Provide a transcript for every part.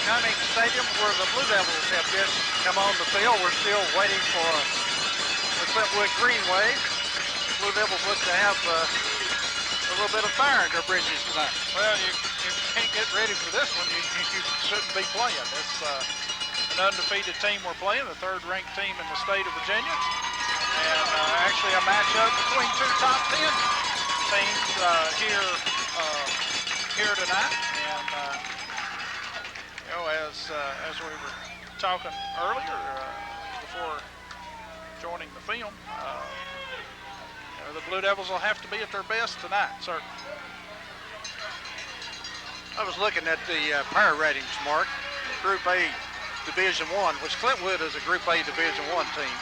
Cummings Stadium where the Blue Devils have just come on the field. We're still waiting for the Clintwood Greenway. Blue Devils look to have a little bit of fire in their bridges tonight. Well, you can't get ready for this one. You shouldn't be playing. It's an undefeated team we're playing, the third-ranked team in the state of Virginia. And actually a matchup between two top 10 teams here tonight. And you know, as we were talking earlier before joining the film, you know, the Blue Devils will have to be at their best tonight, certainly. I was looking at the power ratings, Mark. Group A Division I, which Clintwood is a Group A Division I team.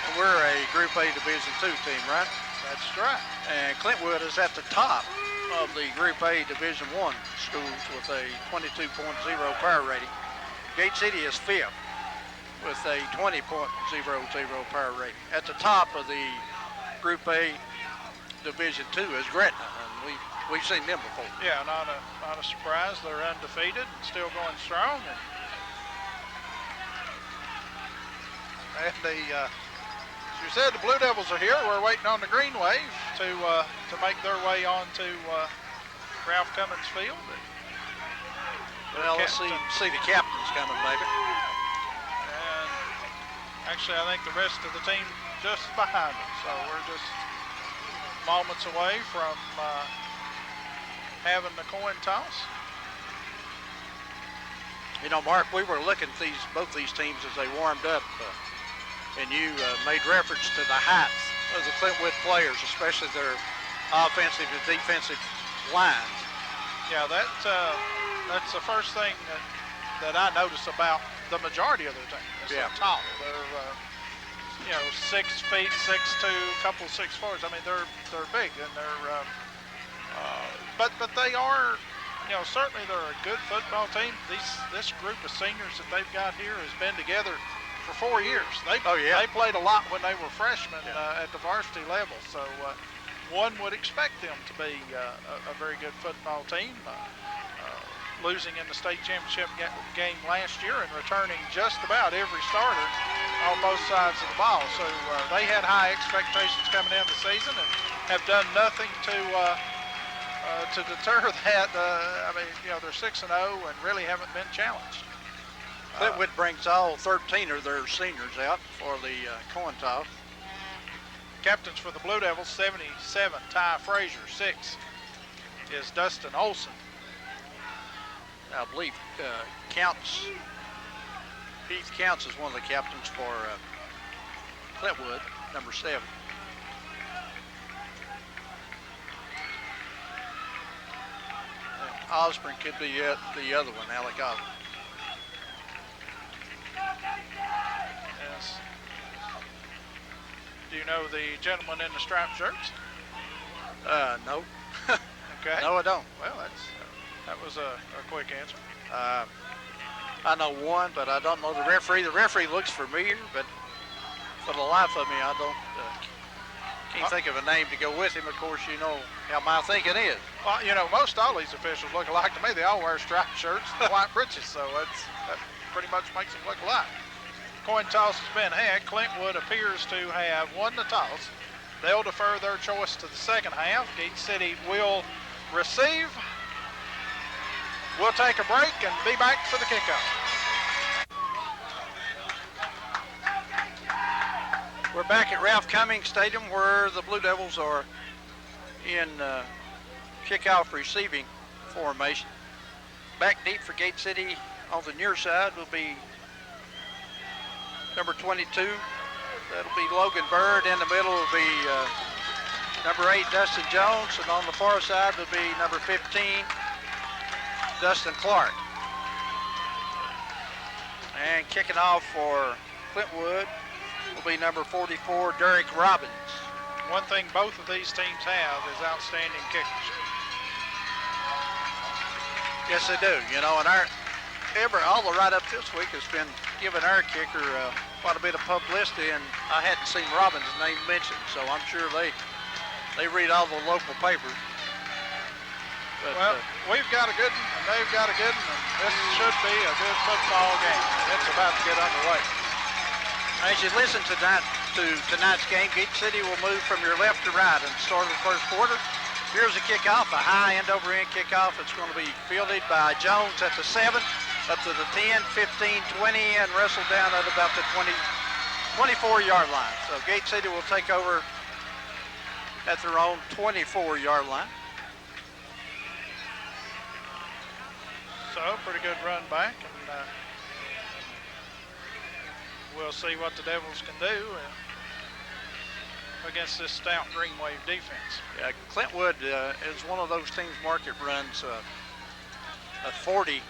And we're a Group A Division II team, right? That's right. And Clintwood is at the top of the Group A Division I schools with a 22.0 power rating. Gate City is fifth with a 20.00 power rating. At the top of the Group A Division II is Gretna, and we've seen them before. Yeah, not a surprise. They're undefeated and still going strong. And the as you said, the Blue Devils are here. We're waiting on the Green Wave to make their way on to Ralph Cummings Field. Well, let's see the captains coming, maybe. And actually, I think the rest of the team just behind them. So we're just moments away from having the coin toss. You know, Mark, we were looking at both these teams as they warmed up. And you made reference to the height of the Clintwood players, especially their offensive and defensive lines. Yeah, that's the first thing that I notice about the majority of their team. Is they're tall. They're 6 feet, 6'2", a couple 6'4". I mean, they're big, and they're but they are, certainly they're a good football team. This group of seniors that they've got here has been together for 4 years. They played a lot when they were freshmen at the varsity level, so one would expect them to be a very good football team, losing in the state championship game last year and returning just about every starter on both sides of the ball. So they had high expectations coming into the season and have done nothing to deter that. I mean, they're 6-0 and really haven't been challenged. Clintwood brings all 13 of their seniors out for the coin toss. Captains for the Blue Devils, 77, Ty Frazier. 6 is Dustin Olson. I believe Heath Counts is one of the captains for Clintwood, number 7. And Osborne could be the other one, Alec Osborne. Yes. Do you know the gentleman in the striped shirts? No. Okay. No, I don't. Well, that was a quick answer. I know one, but I don't know the referee. The referee looks familiar, but for the life of me, I can't think of a name to go with him. Of course, you know how my thinking is. Well, most all these officials look alike to me. They all wear striped shirts and white breeches, so that pretty much makes them look alike. Coin toss has been had. Clintwood appears to have won the toss. They'll defer their choice to the second half. Gate City will receive. We'll take a break and be back for the kickoff. We're back at Ralph Cummings Stadium where the Blue Devils are in kickoff receiving formation. Back deep for Gate City on the near side will be number 22. That'll be Logan Bird. In the middle will be number 8, Dustin Jones. And on the far side will be number 15, Dustin Clark. And kicking off for Clintwood will be number 44, Derek Robbins. One thing both of these teams have is outstanding kickers. Yes, they do. And all the write-up this week has been giving our kicker quite a bit of publicity, and I hadn't seen Robbins' name mentioned, so I'm sure they read all the local papers. But, well, we've got a good one. and they've got a good one. And this should be a good football game. It's about to get underway. As you listen to tonight's game, Gate City will move from your left to right in the start of the first quarter. Here's a kickoff, a high end-over-end kickoff. It's going to be fielded by Jones at the 7, up to the 10, 15, 20, and wrestled down at about the 24-yard line. So Gate City will take over at their own 24-yard line. So, pretty good run back, and we'll see what the Devils can do against this stout Green Wave defense. Yeah, Clintwood is one of those teams, Mark, that runs a 40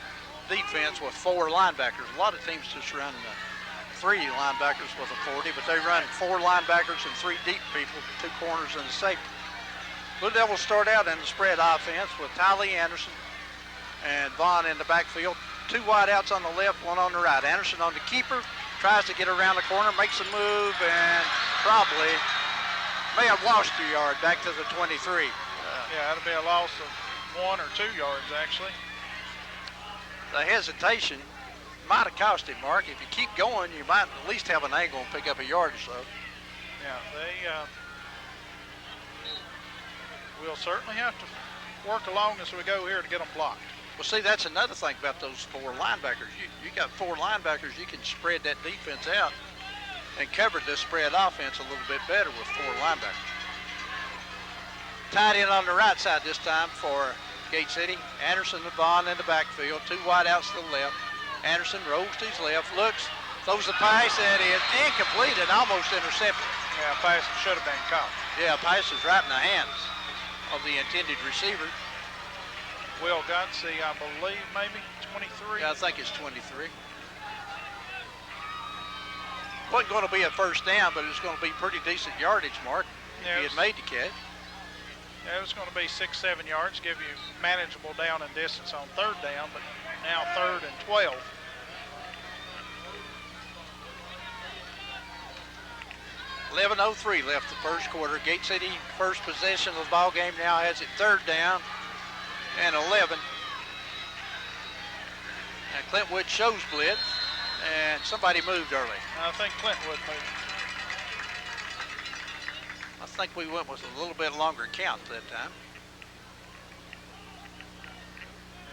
defense with 4 linebackers. A lot of teams just run 3 linebackers with a 40, but they run 4 linebackers and 3 deep people, 2 corners and a safety. Blue Devils start out in the spread offense with Tylee Anderson and Vaughn in the backfield. 2 wideouts on the left, 1 on the right. Anderson on the keeper, tries to get around the corner, makes a move, and probably may have lost a yard back to the 23. Yeah, that'll be a loss of 1 or 2 yards, actually. The hesitation might have cost him, Mark. If you keep going, you might at least have an angle and pick up a yard or so. Yeah, they will certainly have to work along as we go here to get them blocked. Well, see, that's another thing about those 4 linebackers. You got 4 linebackers, you can spread that defense out and cover this spread offense a little bit better with 4 linebackers. Tied in on the right side this time for Gate City. Anderson and Vaughn in the backfield, 2 wideouts to the left. Anderson rolls to his left, looks, throws the pass, and is incomplete and almost intercepted. Yeah, pass should have been caught. Yeah, pass is right in the hands of the intended receiver. Will Gutsy, I believe, maybe 23. Yeah, I think it's 23. Wasn't going to be a first down, but it's going to be pretty decent yardage, Mark, if he had made the catch. Yeah, it was going to be 6-7 yards, give you manageable down and distance on 3rd down, but now 3rd and 12. .03 left the first quarter. Gate City first possession of the ball game now has it 3rd down and 11. And Clintwood shows blitz, and somebody moved early. I think Clintwood moved. I think we went with a little bit longer count that time.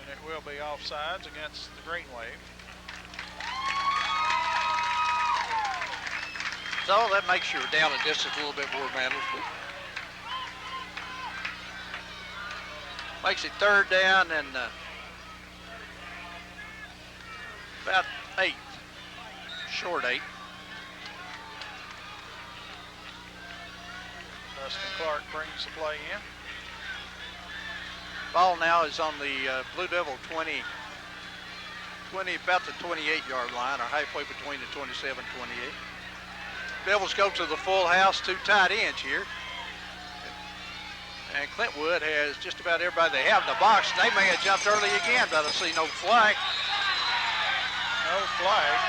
And it will be offsides against the Green Wave. So that makes your down and distance a little bit more manageable. Makes it 3rd down and about 8, short 8. Dustin Clark brings the play in. Ball now is on the Blue Devil 20, about the 28-yard line, or halfway between the 27 and 28. Devils go to the full house, 2 tight ends here. And Clintwood has just about everybody they have in the box. They may have jumped early again, but I see no flag. No flag.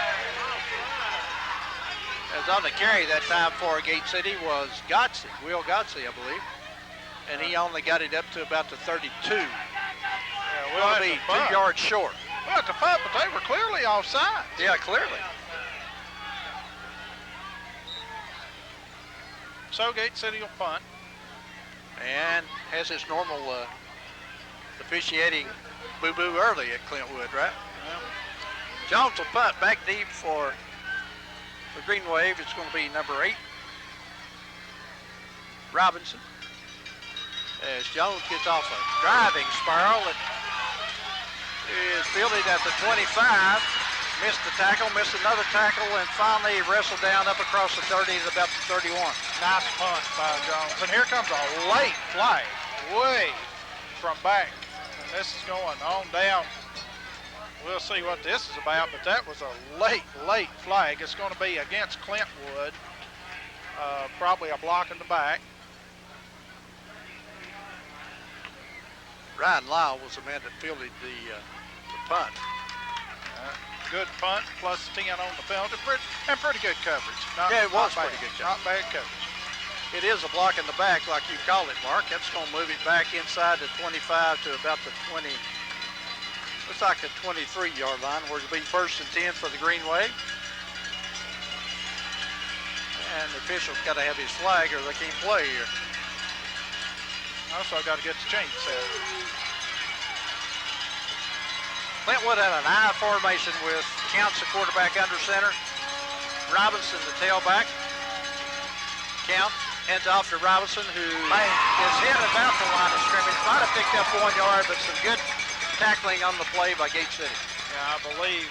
As on the carry that time for Gate City was Gotsey, Will Gotsey, I believe. And he only got it up to about the 32. Yeah, Will be 2 yards short. Well, at the punt, but they were clearly offside. Yeah, clearly. So Gate City will punt. And has his normal officiating boo-boo early at Clintwood, right? Yeah. Jones will punt back deep for the Green Wave. It's going to be number 8, Robinson. As Jones gets off a driving spiral, it is fielded at the 25. Missed the tackle, missed another tackle, and finally wrestled down up across the 30 to about the 31. Nice punt by Jones. And here comes a late flag way from back. And this is going on down. We'll see what this is about, but that was a late flag. It's going to be against Clintwood. Probably a block in the back. Ryan Lyle was the man that fielded the punt. Good punt, plus 10 on the penalty, and pretty good coverage. Yeah, it was pretty good Not coverage. bad coverage. It is a block in the back, like you call it, Mark. That's going to move it back inside the 25 to about the 23. Looks like a 23-yard line. We're going to be 1st and 10 for the Green Wave. And the official's got to have his flag or they can't play here. Also, I got to get the chain set. Clintwood had an I formation with Counts the quarterback under center. Robinson the tailback. Count hands off to Robinson, who is hit about the line of scrimmage. Might have picked up 1 yard, but some good tackling on the play by Gate City. Yeah, I believe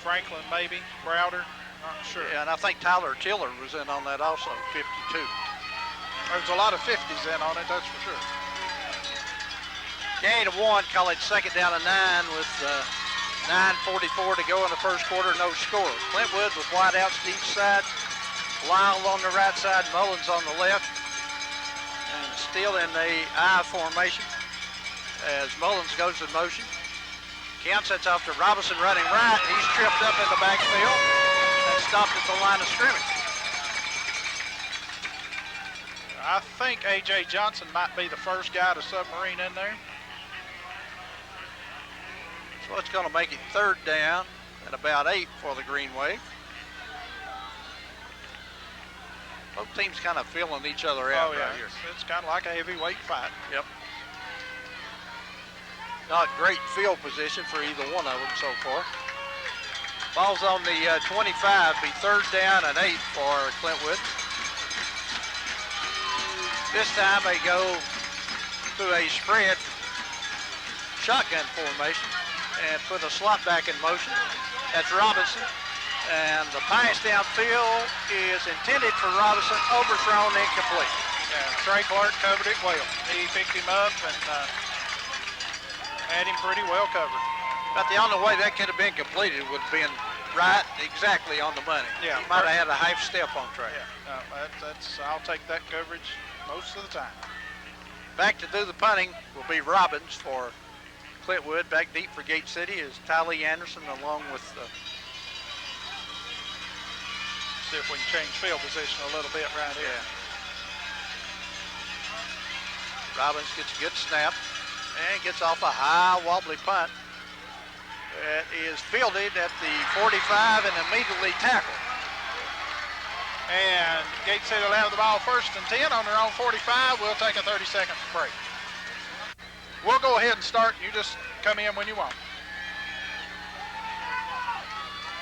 Franklin, maybe Browder, not sure. Yeah, and I think Tyler Tiller was in on that also, 52. There's a lot of 50s in on it, that's for sure. Gain of 1, call it 2nd down and 9 with 9:44 to go in the first quarter, no score. Clintwood with wide outs to each side. Lyle on the right side, Mullins on the left. And still in the I formation as Mullins goes in motion. Count sets off to Robinson running right. He's tripped up in the backfield and stopped at the line of scrimmage. I think A.J. Johnson might be the first guy to submarine in there. So it's going to make it 3rd down and about 8 for the Green Wave. Both teams kind of feeling each other out right here. It's kind of like a heavyweight fight. Yep. Not great field position for either one of them so far. Ball's on the 25, be 3rd down and 8 for Clintwood. This time they go to a spread shotgun formation and put a slot back in motion. That's Robinson. And the pass downfield is intended for Robinson, overthrown, incomplete. Yeah, Trey Clark covered it well. He picked him up and had him pretty well covered. But the only way that could have been completed would have been right exactly on the money. Yeah, he might have had a half step on Trey. Yeah, no, that's I'll take that coverage most of the time. Back to do the punting will be Robbins for Clintwood. Back deep for Gate City is Tylee Anderson along with see if we can change field position a little bit right here. Yeah. Robbins gets a good snap and gets off a high wobbly punt. That is fielded at the 45 and immediately tackled. And Gate City will have the ball 1st and 10 on their own 45. We'll take a 30-second break. We'll go ahead and start. You just come in when you want.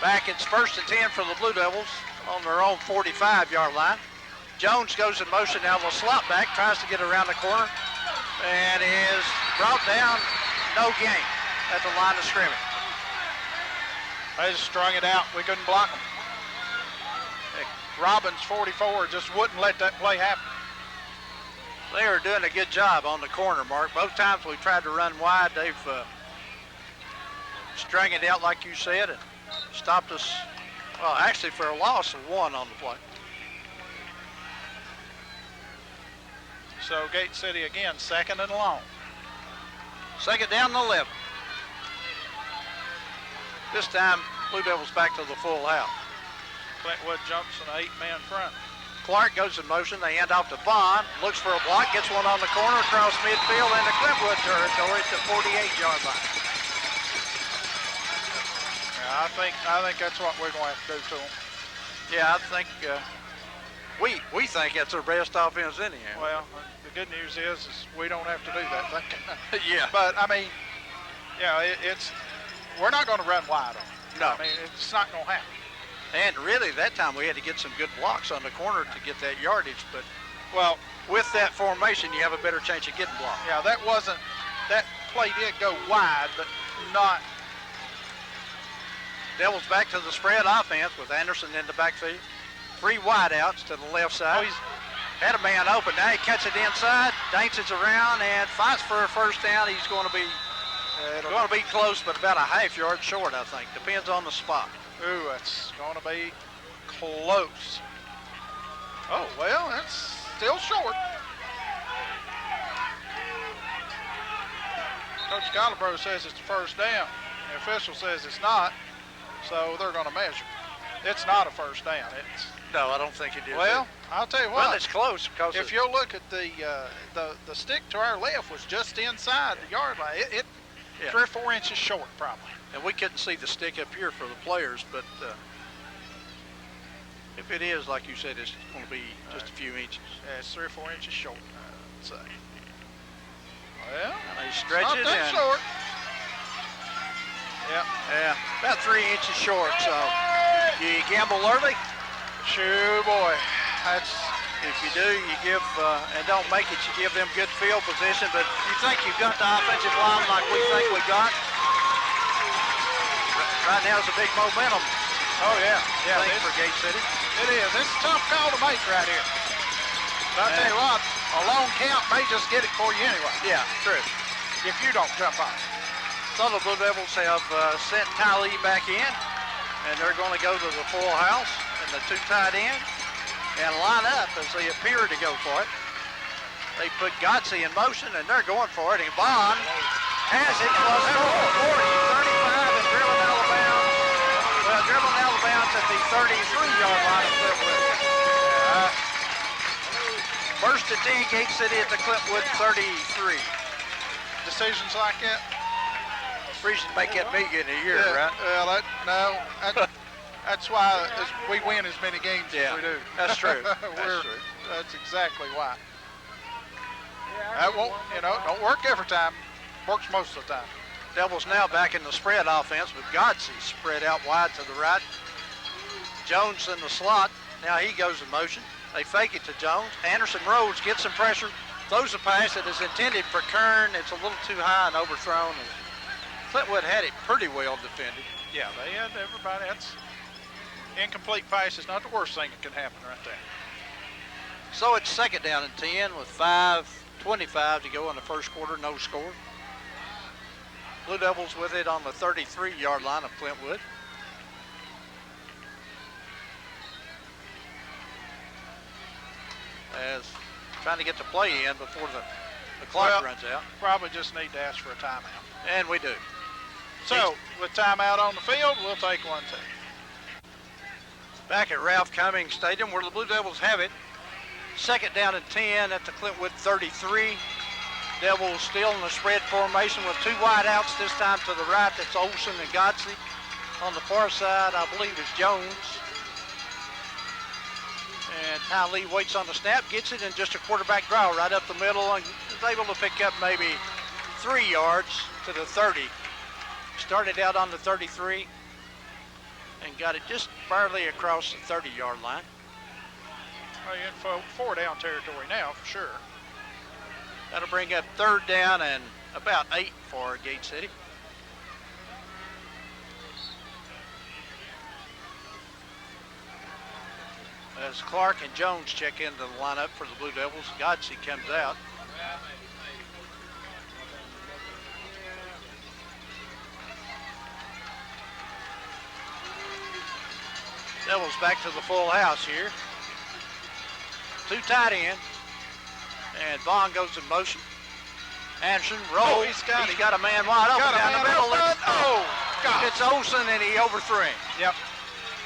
Back it's 1st and 10 for the Blue Devils on their own 45-yard line. Jones goes in motion now. The slot back tries to get around the corner and is brought down. No gain at the line of scrimmage. They just strung it out. We couldn't block them. Robbins, 44, just wouldn't let that play happen. They are doing a good job on the corner, Mark. Both times we tried to run wide, they've strung it out like you said and stopped us, well, actually for a loss of 1 on the play. So Gate City again, 2nd and long. 2nd down and 11. This time, Blue Devils back to the full house. Clintwood jumps an 8-man front. Clark goes in motion. They hand off to Bond. Looks for a block. Gets one on the corner across midfield into Clintwood territory at the 48-yard line. Yeah, I think that's what we're going to have to do to them. Yeah, I think we think that's their best offense anyhow. Well, the good news is we don't have to do that. Yeah. But I mean, yeah, we're not going to run wide on them. No. I mean, it's not going to happen. And really, that time we had to get some good blocks on the corner to get that yardage. But, well, with that formation, you have a better chance of getting blocked. Yeah, that play did go wide, but not. Devils back to the spread offense with Anderson in the backfield. 3 wideouts to the left side. He's had a man open. Now he cuts it inside, dances around, and fights for a 1st down. He's going to be close, but about a half yard short, I think. Depends on the spot. Ooh, that's going to be close. Oh, well, that's still short. Coach Calabro says it's the 1st down. The official says it's not, so they're going to measure. It's not a 1st down. No, I don't think it is. Well, I'll tell you what. Well, it's close because if you'll look at the stick to our left was just inside the yard line. Yeah. 3 or 4 inches short, probably. And we couldn't see the stick up here for the players, but if it is, like you said, it's going to be just a few inches. Yeah, it's 3 or 4 inches short, I'd say. Well, and they stretch not it that and short. Yep. Yeah, about 3 inches short. So you gamble early. Shoo, boy. That's If you do, you give and don't make it, you give them good field position. But you think you've got the offensive line like we think we got. Right now, it's a big momentum. oh yeah, yeah. thing for Gate City. It is. It's a tough call to make right here. But I'll tell you what, a long count may just get it for you anyway. Yeah, true. If you don't jump on. So the Blue Devils have sent Ty Lee back in, and they're going to go to the full house and the 2 tight end and line up as they appear to go for it. They put Godsey in motion, and they're going for it. And Bond has it. Close to 40, 35, and driven out of bounds. Well, driven out of bounds at the 33-yard line of Clintwood. First and 10, Gate City at the Clintwood 33. Decisions like that. Reason to make that big in a year, Yeah, right? Well, that's why we win as many games Yeah, as we do. that's true. That's true. That's exactly why. That won't, don't work every time. Works most of the time. Devils now back in the spread offense with Godsey spread out wide to the right. Jones in the slot. Now he goes in motion. They fake it to Jones. Anderson Rhodes gets some pressure. Throws a pass that is intended for Kern. It's a little too high and overthrown. Clintwood had it pretty well defended. Yeah, they had everybody. That's incomplete pass is not the worst thing that can happen right there. So it's second down and 10 with 5:25 to go in the first quarter, no score. Blue Devils with it on the 33-yard line of Clintwood. As trying to get the play in before the clock runs out. Probably just need to ask for a timeout. And we do. So, with timeout on the field, we'll take one, too. Back at Ralph Cummings Stadium where the Blue Devils have it. Second down and 10 at the Clintwood 33. Devils still in the spread formation with 2 wideouts, this time to the right. That's Olsen and Godsey. On the far side, I believe, is Jones. And Ty Lee waits on the snap, gets it in just a quarterback draw right up the middle, and is able to pick up maybe 3 yards to the 30. Started out on the 33 and got it just barely across the 30-yard line. Well, you're in 4 down territory now, for sure. That'll bring up 3rd down and about 8 for Gate City. As Clark and Jones check into the lineup for the Blue Devils, Godsey comes out. Devils back to the full house here. 2 tight end. And Vaughn goes in motion. Anderson rolls. He's got a man wide open down the middle. God. It's Olsen, and he overthrew him. Yep.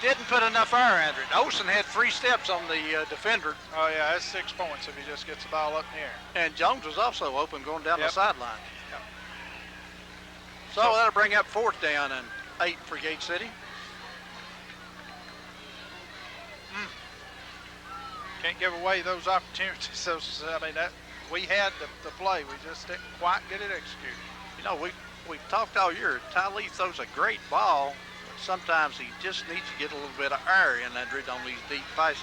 Didn't put enough iron under it. Olsen had 3 steps on the defender. Oh, yeah, that's 6 points if he just gets the ball up in the air. And Jones was also open going down the sideline. Yep. So that'll bring up 4th down and 8 for Gate City. Can't give away those opportunities. We had the play. We just didn't quite get it executed. You know, we've talked all year. Ty Lee throws a great ball. But sometimes he just needs to get a little bit of air in under it on these deep passes.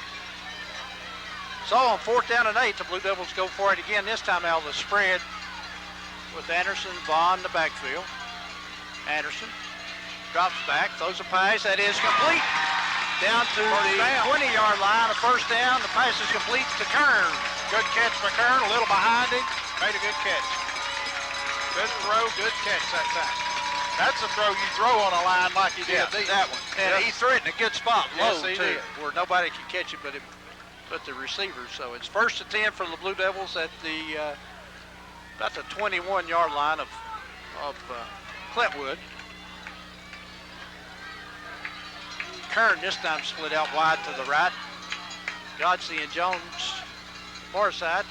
So on 4th down and 8, the Blue Devils go for it again. This time out of the spread with Anderson, Vaughn in the backfield. Anderson drops back, throws a pass that is complete. Down to the 20-yard line, a 1st down. The pass is complete to Kern. Good catch for Kern, a little behind him. Made a good catch. Good throw, good catch that time. That's a throw you throw on a line like he did. That one. And he threw it in a good spot, low, he too, did. where nobody can catch it but the receiver. So it's 1st and 10 for the Blue Devils at the about the 21-yard line of Clintwood. Kern this time split out wide to the right. Godsey and Jones far side.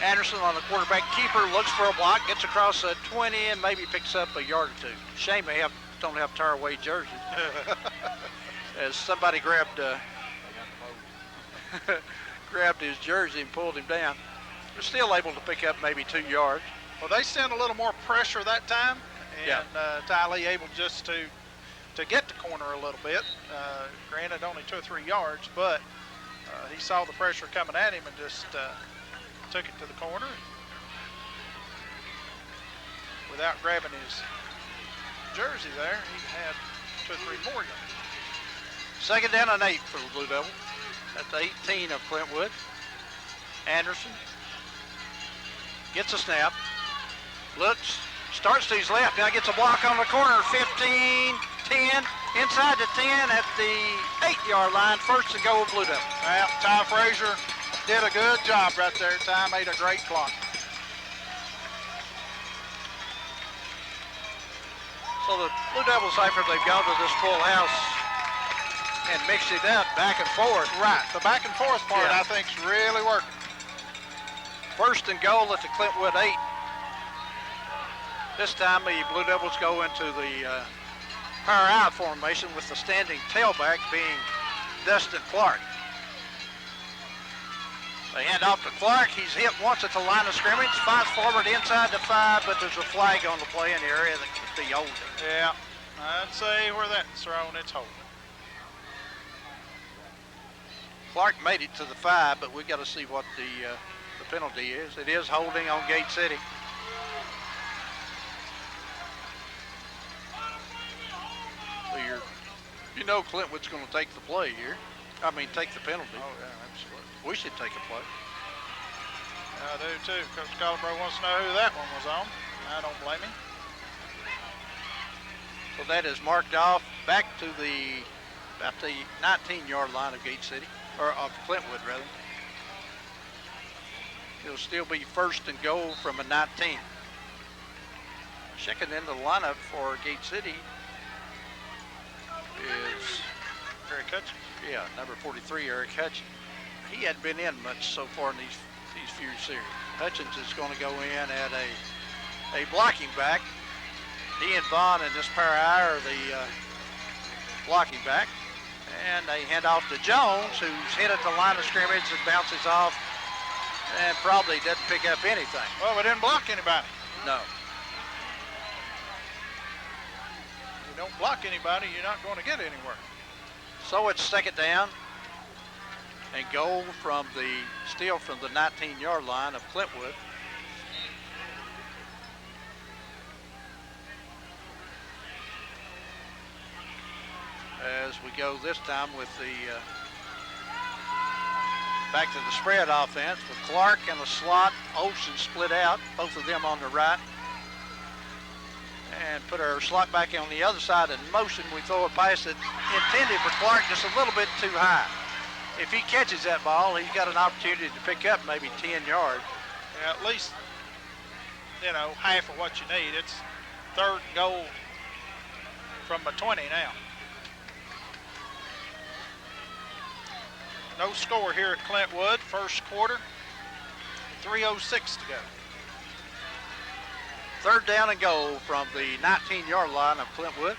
Anderson on the quarterback keeper, looks for a block, gets across the 20 and maybe picks up a yard or two. Shame they don't have tearaway jerseys. As somebody grabbed grabbed his jersey and pulled him down. They're still able to pick up maybe 2 yards. Well, they sent a little more pressure that time, and Ty Lee able just to get the corner a little bit. Granted, only 2 or 3 yards, but he saw the pressure coming at him and just took it to the corner without grabbing his jersey there. He had 2 or 3 more yards. 2nd down and 8 for the Blue Devils at the 18 of Clintwood. Anderson gets a snap, looks, starts to his left, now gets a block on the corner, 15, 10, inside the 10 at the 8-yard line, 1st and goal Blue Devils. Well, Ty Frazier did a good job right there. Ty made a great block. So the Blue Devils, after they've gone to this full house and mixed it up back and forth. Right, the back and forth part I think is really working. 1st and goal at the Clintwood 8. This time the Blue Devils go into the power out formation with the standing tailback being Dustin Clark. They hand off to Clark. He's hit once at the line of scrimmage, fights forward inside the 5, but there's a flag on the play in the area that could be holding. Yeah, I'd say where that's thrown, it's holding. Clark made it to the 5, but we got to see what the penalty is. It is holding on Gate City. So you know Clintwood's going to take the play here. I mean, take the penalty. Oh, yeah, absolutely. We should take a play. I do too. Coach Colbro wants to know who that one was on. I don't blame him. So that is marked off back to about the 19-yard line of Gate City, or of Clintwood rather. It'll still be 1st and goal from a 19. Checking into the lineup for Gate City is Eric Hutchins. Yeah, number 43, Eric Hutchins. He hadn't been in much so far in these few series. Hutchins is going to go in at a blocking back. He and Vaughn in this pair are the blocking back. And they hand off to Jones, who's hit at the line of scrimmage and bounces off and probably doesn't pick up anything. Well, we didn't block anybody. No. You don't block anybody, you're not going to get anywhere. So it's 2nd down and goal from the 19-yard line of Clintwood. As we go this time with the back to the spread offense with Clark in the slot, Olsen split out, both of them on the right. And put our slot back on the other side in motion. We throw a pass that intended for Clark just a little bit too high. If he catches that ball, he's got an opportunity to pick up maybe 10 yards. Yeah, at least, half of what you need. It's 3rd and goal from a 20 now. No score here at Clintwood, 1st quarter, 3:06 to go. 3rd down and goal from the 19-yard line of Clintwood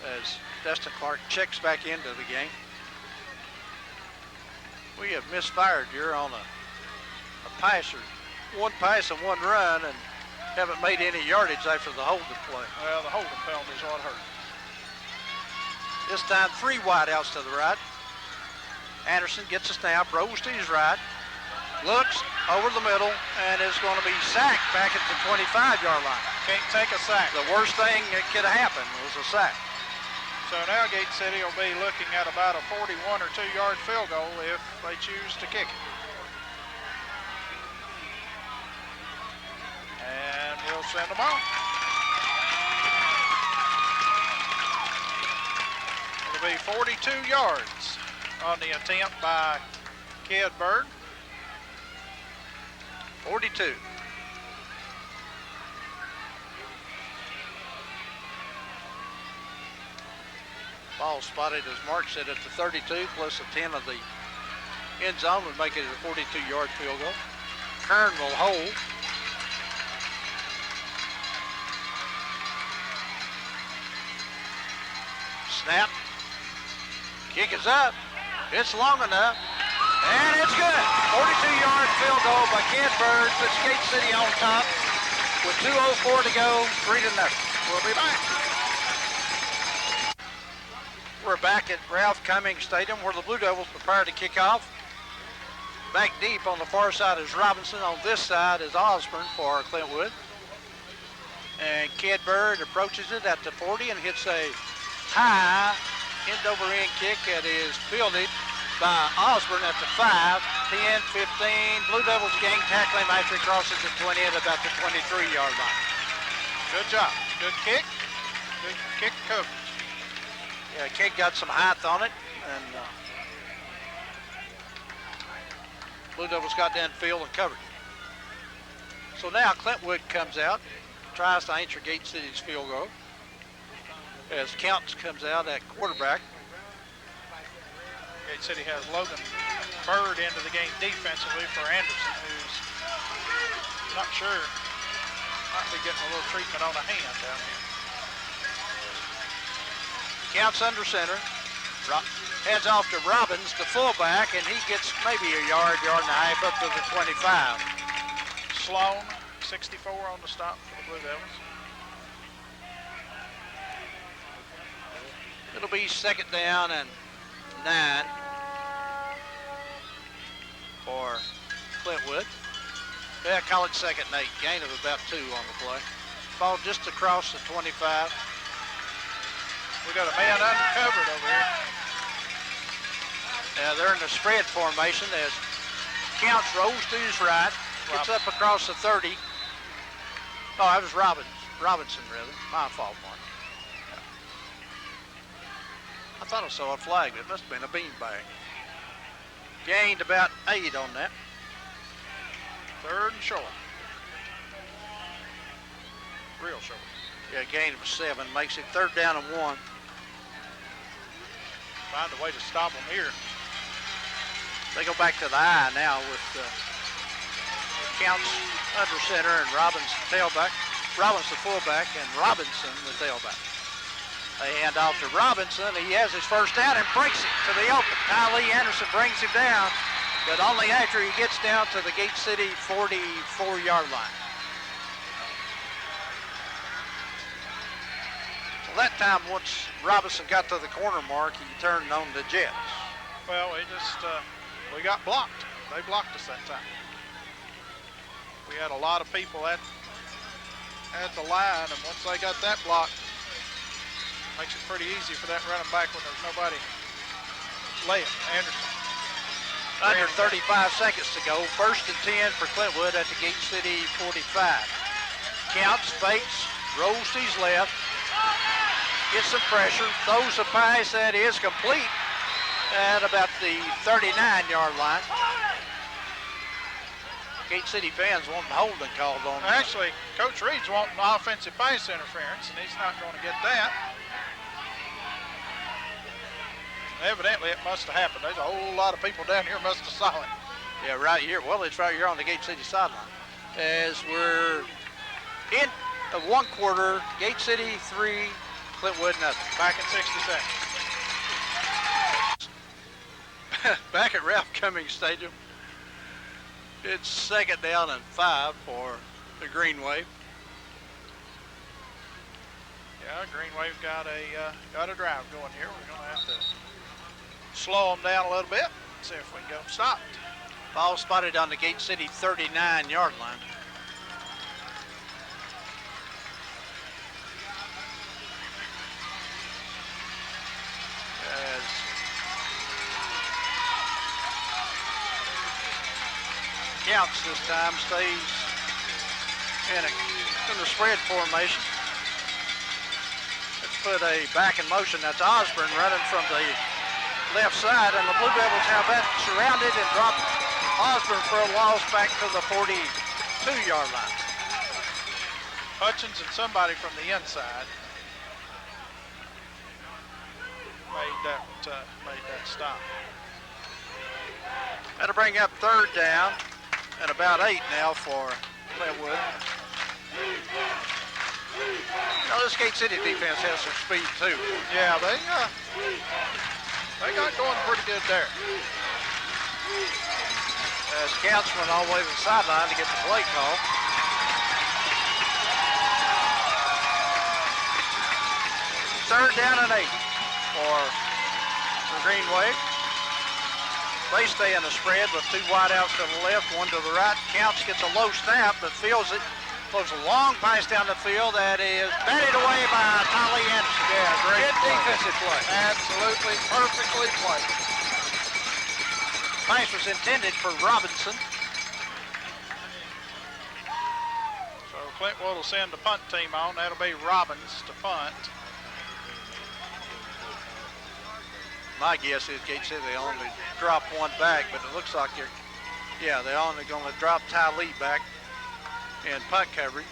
as Dustin Clark checks back into the game. We have misfired here on a passer. 1 pass and 1 run and haven't made any yardage after the holding play. Well, the holding penalty is what hurt. This time 3 wideouts to the right. Anderson gets a snap, rolls to his right, looks over the middle, and is going to be sacked back at the 25-yard line. Can't take a sack. The worst thing that could have happened was a sack. So now Gate City will be looking at about a 41 or 2-yard field goal if they choose to kick it. And we'll send them on. It'll be 42 yards on the attempt by Kid Bird. 42. Ball spotted, as Mark said, at the 32, plus a 10 of the end zone would make it a 42-yard field goal. Kern will hold. Snap. Kick is up. It's long enough. And it's good. 42-yard field goal by Clintwood. Puts Gate City on top with 2:04 to go, 3-0. We'll be back. We're back at Ralph Cummings Stadium where the Blue Devils prepare to kick off. Back deep on the far side is Robinson. On this side is Osborne for Clintwood. And Clintwood approaches it at the 40 and hits a high end-over-end kick that is fielded by Osborne at the 5, 10, 15. Blue Devils gang tackle him after he crosses the 20 at about the 23-yard line. Good job. Good kick. Good kick coverage. Yeah, kick got some height on it, and Blue Devils got downfield and covered. So now Clintwood comes out, tries to answer Gate City's field goal. As Counts comes out at quarterback. Gate City has Logan Bird into the game defensively for Anderson, who's not sure, might be getting a little treatment on the hand down here. Counts under center. Heads off to Robbins, the fullback, and he gets maybe a yard and a half up to the 25. Sloan, 64 on the stop for the Blue Devils. It'll be 2nd down and 9 for Clintwood. Yeah, call it 2nd and 8. Gain of about 2 on the play. Ball just across the 25. We got a man uncovered over here. They're in the spread formation as Counts rolls to his right, gets up across the 30. Oh, that was Robinson, rather. My fault, Mark. I thought I saw a flag, but it must have been a beanbag. Gained about 8 on that. 3rd and short. Real short. Yeah, gain of 7 makes it 3rd down and 1. Find a way to stop them here. They go back to the I now with Counts under center and Robbins the tailback. Robbins the fullback and Robinson the tailback. They hand off to Robinson. He has his first down and breaks it to the open. Lee Anderson brings him down, but only after he gets down to the Gate City 44-yard line. So that time, once Robinson got to the corner mark, he turned on the Jets. Well, we got blocked. They blocked us that time. We had a lot of people at the line, and once they got that blocked, makes it pretty easy for that running back when there's nobody left. Anderson. Under 35 seconds to go. 1st and 10 for Clintwood at the Gate City 45. Counts, fakes, rolls to his left, gets some pressure, throws a pass that is complete at about the 39-yard line. Gate City fans wanting holding called on them. Actually, Coach Reed's wanting offensive pass interference, and he's not going to get that. Evidently, it must have happened. There's a whole lot of people down here must have saw it. Yeah, right here. Well, it's right here on the Gate City sideline. As we're in one quarter, Gate City 3, Clintwood nothing. Back in 60 seconds. Back at Ralph Cummings Stadium. It's 2nd down and 5 for the Green Wave. Yeah, Green Wave got a drive going here. We're going to have to slow them down a little bit, see if we can get them stopped. Ball spotted on the Gate City 39-yard line. As Counts this time stays in the spread formation. Let's put a back in motion. That's Osborne running from the left side, and the Blue Devils have that surrounded and drop Osborne for a loss back to the 42-yard line. Hutchins and somebody from the inside made that stop. That'll bring up 3rd down and about 8 now for Clintwood. You know, this Gate City defense has some speed too. Yeah, they got going pretty good there. As scouts went all the way to the sideline to get the play call. Third down and 8 for Green Wave. They stay in the spread with 2 wideouts to the left, 1 to the right. Counts, gets a low snap, but fields it. Throws a long pass down the field that is batted away by Tolly Anderson. Yeah, great Good defensive play. Absolutely perfectly played. Pass was intended for Robinson. So Clintwood will send the punt team on. That'll be Robbins to punt. My guess is Gate City they only drop 1 back, but it looks like they're only going to drop Ty Lee back in punt coverage.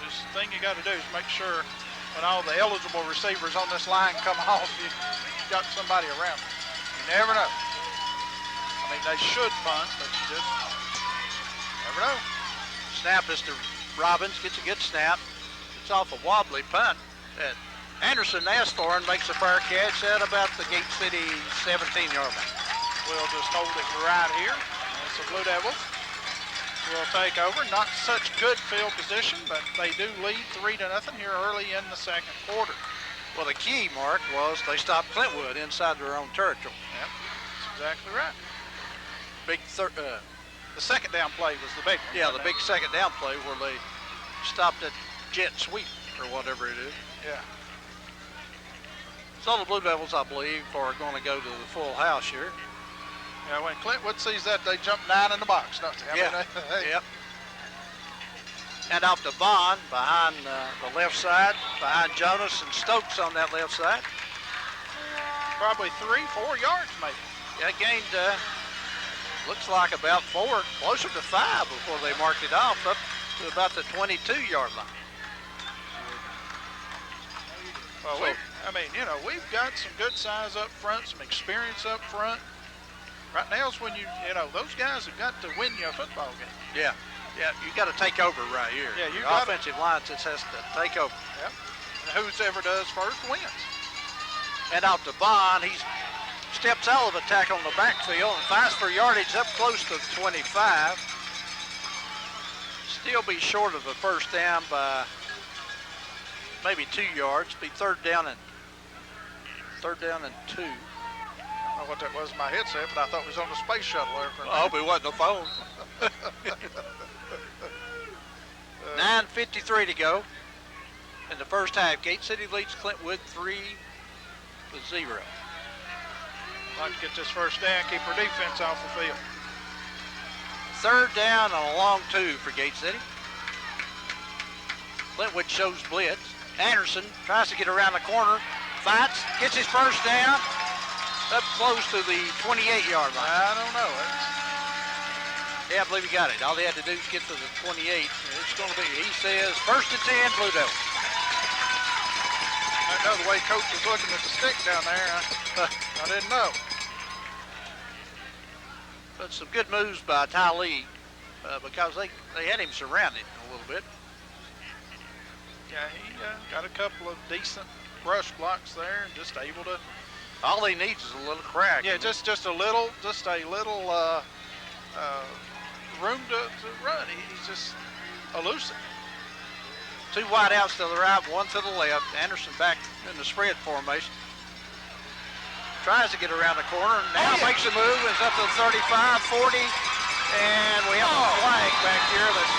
This thing you got to do is make sure when all the eligible receivers on this line come off, you got somebody around. You never know. I mean, they should punt, but you just never know. Snap is to Robbins, gets a good snap. It's off a wobbly punt that Anderson asked for and makes a fair catch at about the Gate City 17-yard line. We'll just hold it right here. It's the Blue Devils will take over. Not such good field position, but they do lead 3-0 here early in the second quarter. Well, the key, Mark, was they stopped Clintwood inside their own territory. Yep, that's exactly right. The second down play was the big one. Yeah, the big second down play where they stopped that jet sweep or whatever it is. Yeah. So the Blue Devils, I believe, are going to go to the full house here. Yeah, when Clintwood sees that, they jump 9 in the box, don't they? Yep. And off to Bond behind the left side, behind Jonas and Stokes on that left side. Probably 3-4 yards, maybe. Yeah, gained, looks like about 4, closer to 5 before they marked it off, up to about the 22-yard line. Well, we've got some good size up front, some experience up front. Right now is when those guys have got to win you a football game. Yeah, you got to take over right here. Yeah, your offensive line just has to take over. Yep. And whoever does first wins. And out to Bond, he steps out of attack on the backfield and fights for yardage up close to 25. Still be short of the first down by maybe 2 yards. Be third down and 2. I don't know what that was in my headset, but I thought it was on the space shuttle there for a minute. I hope it wasn't a phone. 9:53 to go in the first half. Gate City leads Clintwood 3-0. Like to get this first down, keep our defense off the field. Third down and a long 2 for Gate City. Clintwood shows blitz. Anderson tries to get around the corner, fights, gets his first down, up close to the 28-yard line. I don't know. Yeah, I believe he got it. All he had to do is get to the 28. It's going to be, he says, first and 10, Blue Devils. I know the way Coach was looking at the stick down there. I didn't know. But some good moves by Ty Lee because they had him surrounded a little bit. Yeah, he got a couple of decent rush blocks there and just able to. All he needs is a little crack. Yeah, just a little room to run. He's just elusive. 2 wideouts to the right, 1 to the left. Anderson back in the spread formation. Tries to get around the corner. Now makes a move. It's up to the 35, 40. And we have a flag back here that's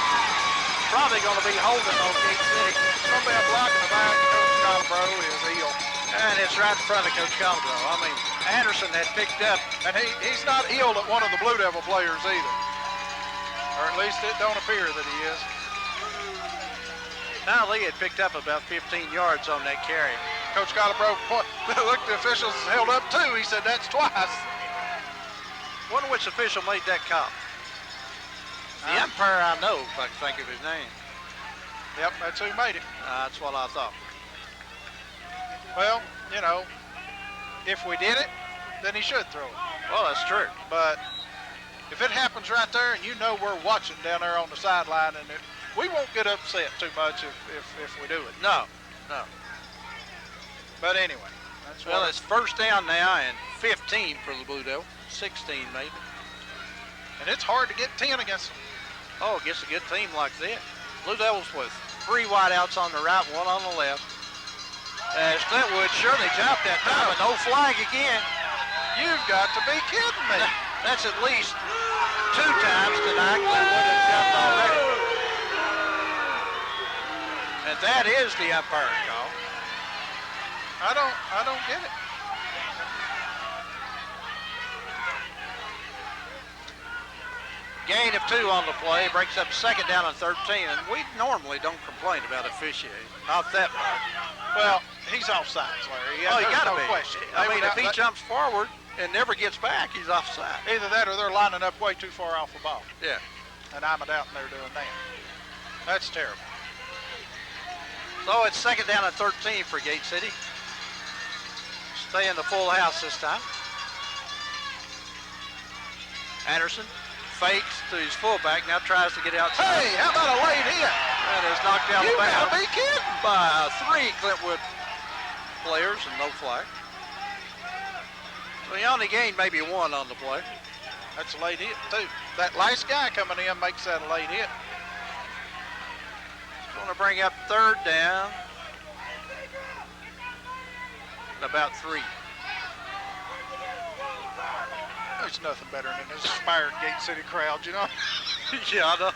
probably going to be holding on Gate City. Somebody blocking the back. Coach Colbro is ill. And it's right in front of Coach Colbro. I mean, Anderson had picked up. And he's not ill at one of the Blue Devil players either. Or at least it don't appear that he is. Now Lee had picked up about 15 yards on that carry. Coach Colbro looked, the officials held up 2. He said that's twice. Wonder which official made that call. The umpire I know, if I can think of his name. Yep, that's who made it. That's what I thought. Well, if we did it, then he should throw it. Well, that's true. But if it happens right there, and you know we're watching down there on the sideline, and we won't get upset too much if we do it. No, no. But anyway, that's well, it's first down now and 15 for the Blue Devils. 16 maybe. And it's hard to get 10 against them. Oh, against a good team like that. Blue Devils with 3 wideouts on the right, 1 on the left. As Clintwood surely jumped that time, and no flag again. You've got to be kidding me. That's at least 2 times tonight Clintwood has jumped already. And that is the umpire's call. I don't get it. Gain of 2 on the play, brings up second down and 13, and we normally don't complain about officiating. Not that much. Well, he's offsides, Larry. Yeah, there's gotta no be. question. I mean, if he jumps forward and never gets back, he's offside. Either that or they're lining up way too far off the ball. Yeah. And I'm doubting they're doing that. That's terrible. So it's second down and 13 for Gate City. Stay in the full house this time. Anderson fakes to his fullback, now tries to get outside. Hey, how about a late hit? And is knocked down the bounds. You gotta be kidding. By 3 Clintwood players and no flag. So he only gained maybe 1 on the play. That's a late hit too. That last guy coming in makes that a late hit. Going to bring up third down. About 3. There's nothing better than this inspired Gate City crowd, you know? Yeah, I know.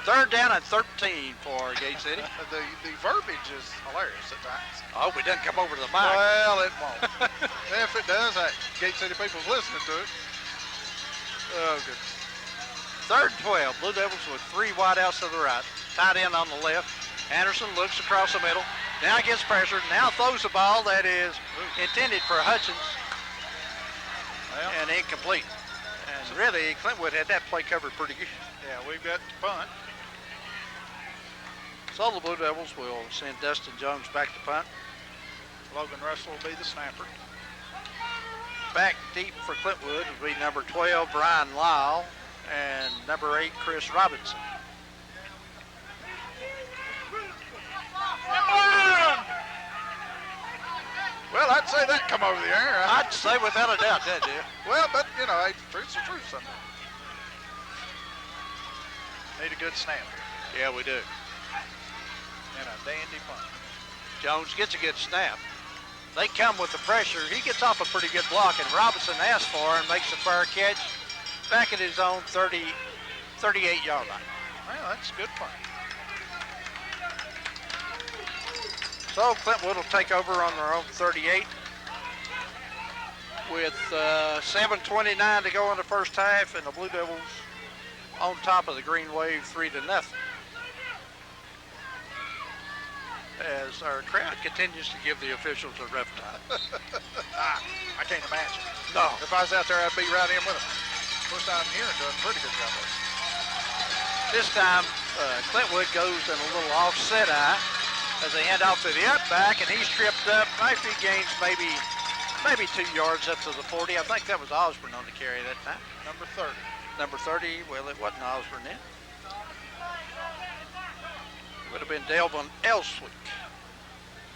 Third down and 13 for Gate City. The verbiage is hilarious at times. I hope it doesn't come over to the mic. Well, it won't. If it does, hey, Gate City people's listening to it. Oh, good. Third and 12. Blue Devils with 3 wideouts to the right. Tight end on the left. Anderson looks across the middle. Now gets pressured. Now throws the ball that is intended for Hutchins. Well, and incomplete. And really, Clintwood had that play covered pretty good. Yeah, we've got to punt. So the Blue Devils will send Dustin Jones back to punt. Logan Russell will be the snapper. Back deep for Clintwood will be number 12, Brian Lyle, and number 8, Chris Robinson. Well, I'd say that come over the air. I'd say without a doubt that did. Well, but, you know, truth's the truth sometimes. Need a good snap. Yeah, we do. And a dandy punt. Jones gets a good snap. They come with the pressure. He gets off a pretty good block, and Robinson asks for and makes a fair catch back at his own 38-yard line. Well, that's a good punt. So Clintwood will take over on their own 38 with 7:29 to go in the first half, and the Blue Devils on top of the Green Wave 3-0. As our crowd continues to give the officials a rough time. I can't imagine. No. If I was out there, I'd be right in with them. Of course, I'm here and doing a pretty good job of it. This time, Clintwood goes in a little offset eye as they hand off to the up back, and he's tripped up. Maybe gains maybe 2 yards up to the 40. I think that was Osborne on the carry that time. Number 30. Number 30, well, it wasn't Osborne then. Would have been Delvin Elswick.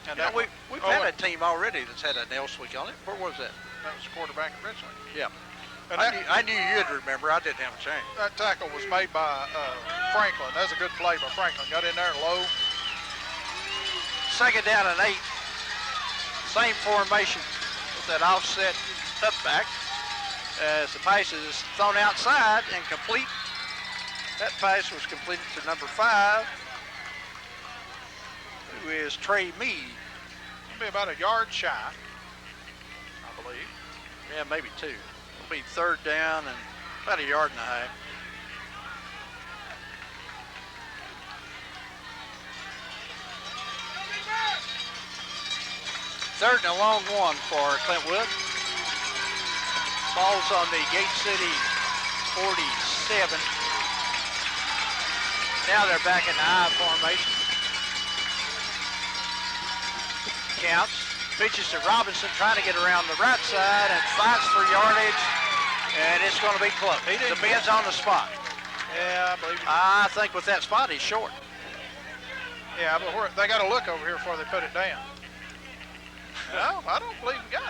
And now we've had a team already that's had an Elswick on it. Where was that? That was the quarterback originally. Yeah. And I knew you'd remember. I didn't have a change. That tackle was made by Franklin. That's a good play by Franklin. Got in there low. Second down and 8. Same formation with that offset up back. As the pass is thrown outside and complete. That pass was completed to number 5, who is Trey Meade. It'll be about a yard shy, I believe. Yeah, maybe 2. It'll be third down and about a yard and a half. Third and a long one for Clintwood. Ball's on the Gate City 47. Now they're back in the I formation. Counts. Pitches to Robinson, trying to get around the right side and fights for yardage And it's going to be close. Depends on the spot. Yeah, I believe. I think with that spot, he's short. Yeah, but they got to look over here before they put it down. No, I don't believe he got it.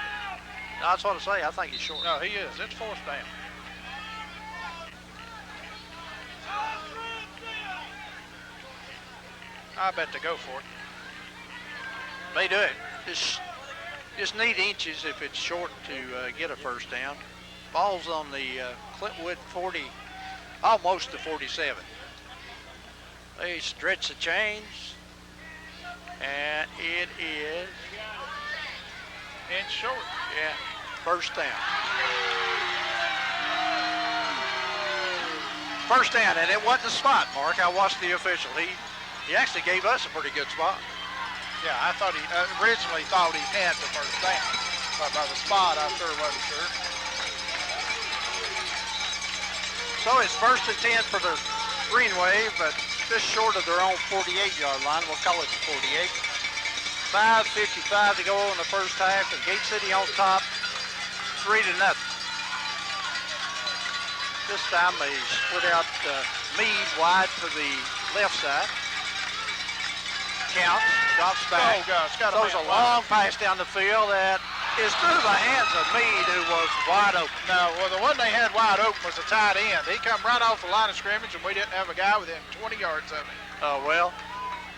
That's what I say. I think he's short. No, he is. It's fourth down. I bet they go for it. They do it. Just need inches if it's short to get a first down. Ball's on the Clintwood 40, almost the 47. They stretch the chains, and it is inch short. Yeah, first down. First down, and it wasn't a spot, Mark. I watched the official. He actually gave us a pretty good spot. Yeah, I thought he originally thought he had the first down, but by the spot, I sure wasn't sure. So it's first and 10 for the Green Wave, but just short of their own 48-yard line. We'll call it the 48. 5:55 to go in the first half, and Gate City on top, 3-0. This time they split out Meade wide to the left side. Counts, drops back. Oh, gosh, throws a long pass down the field that is through the hands of Meade, who was wide open. No, well, the one they had wide open was a tight end. He come right off the line of scrimmage, and we didn't have a guy within 20 yards of him. Oh, well,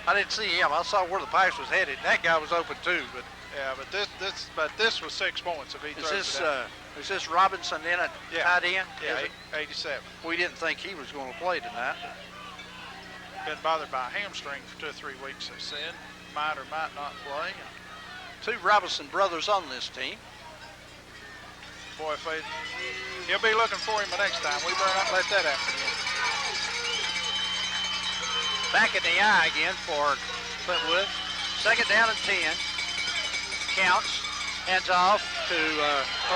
I didn't see him. I saw where the pass was headed. That guy was open too, but yeah, but this was 6 points if he throws it out. Is this Robinson in at tight end? Yeah, 87. We didn't think he was going to play tonight. Been bothered by a hamstring for 2 or 3 weeks, they said. Might or might not play. 2 Robinson brothers on this team. Boy, if he'll be looking for him the next time. We better not let that happen again. Back in the eye again for Clintwood. Second down and 10. Counts. Hands off to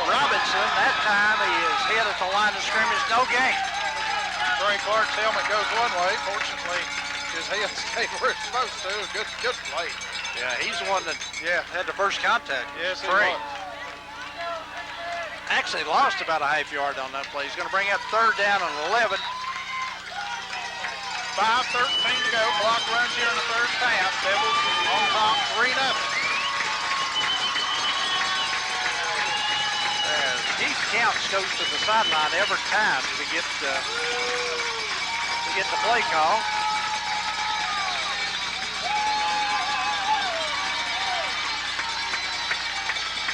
Robinson. That time he is hit at the line of scrimmage. No gain. Trey Clark's helmet goes one way. Fortunately, his head stayed where it's supposed to. Good play. Yeah, he's the one that had the first contact. Yes, he was. Actually lost about a half yard on that play. He's going to bring up third down and 11. 5:13 to go. Clock runs here in the first half. Devils on top, 3-0. Heath Counts goes to the sideline every time to get the play call.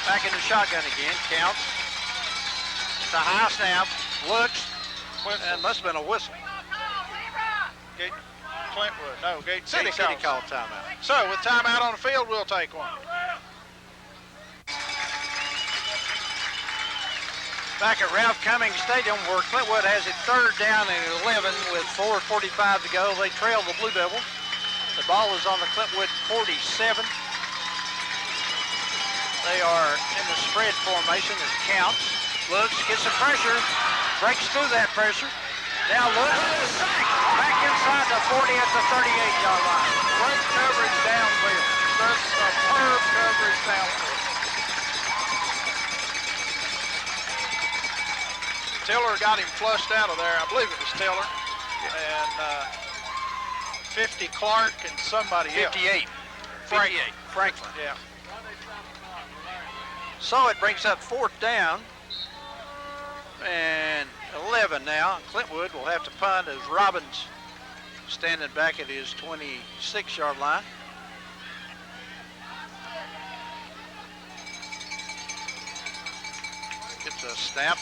Back in the shotgun again. Counts. It's a high snap. Looks. And must have been a whistle. Clintwood. No, Gate City called timeout. So with timeout on the field, we'll take one. Back at Ralph Cummings Stadium, where Clintwood has it third down and 11 with 4:45 to go. They trail the Blue Devils. The ball is on the Clintwood 47. They are in the spread formation as Counts. Looks, gets some pressure, breaks through that pressure. Now looks, back inside the 40 at the 38-yard line. Great coverage downfield. Just superb coverage downfield. Tiller got him flushed out of there. I believe it was Tiller. And 50 Clark and somebody 58. else. 58. Franklin. Yeah. So it brings up fourth down and 11 now. Clintwood will have to punt as Robbins standing back at his 26-yard line. Gets a snap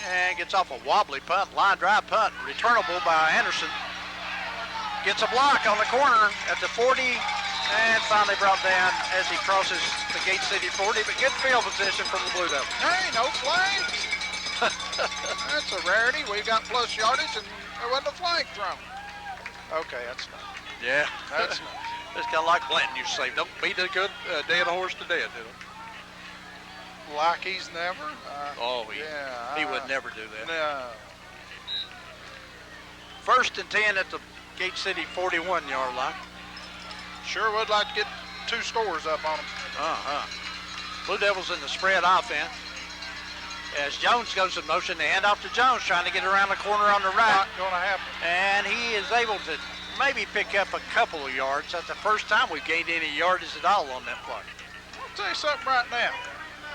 and gets off a wobbly punt, line drive punt, returnable by Anderson. Gets a block on the corner at the 40 and finally brought down as he crosses the Gate City 40, but good field position from the Blue Devils. Hey, no flags. That's a rarity. We got plus yardage and there wasn't a flag thrown. Okay, that's nice. Yeah. That's nice. It's kind of like Blanton used to say, don't beat a good dead horse to death, you know. Like he's never? He would never do that. No. First and 10 at the Gate City 41-yard line. Sure would like to get 2 scores up on them. Blue Devils in the spread offense. As Jones goes in motion, they hand off to Jones, trying to get around the corner on the right. Not going to happen. And he is able to maybe pick up a couple of yards. That's the first time we've gained any yardage at all on that play. I'll tell you something right now.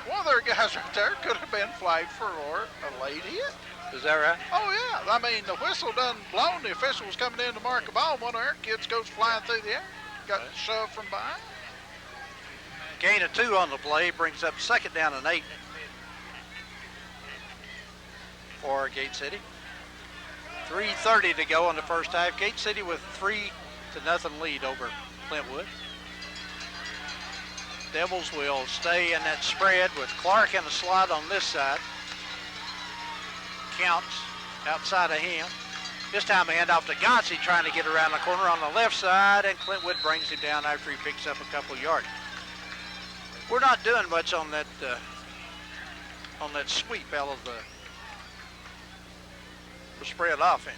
One of their guys right there could have been flagged for a late hit. Is that right? Oh, yeah. I mean, the whistle done blown. The official was coming in to mark a ball. One of our kids goes flying through the air. Got shoved from behind. Gain of 2 on the play brings up 2nd down and 8 for Gate City. 3:30 to go in the first half. Gate City with 3-0 lead over Clintwood. Devils will stay in that spread with Clark in the slot on this side. Counts outside of him. This time a handoff to Gotzi, trying to get around the corner on the left side, and Clintwood brings him down after he picks up a couple yards. We're not doing much on that sweep out of the spread offense.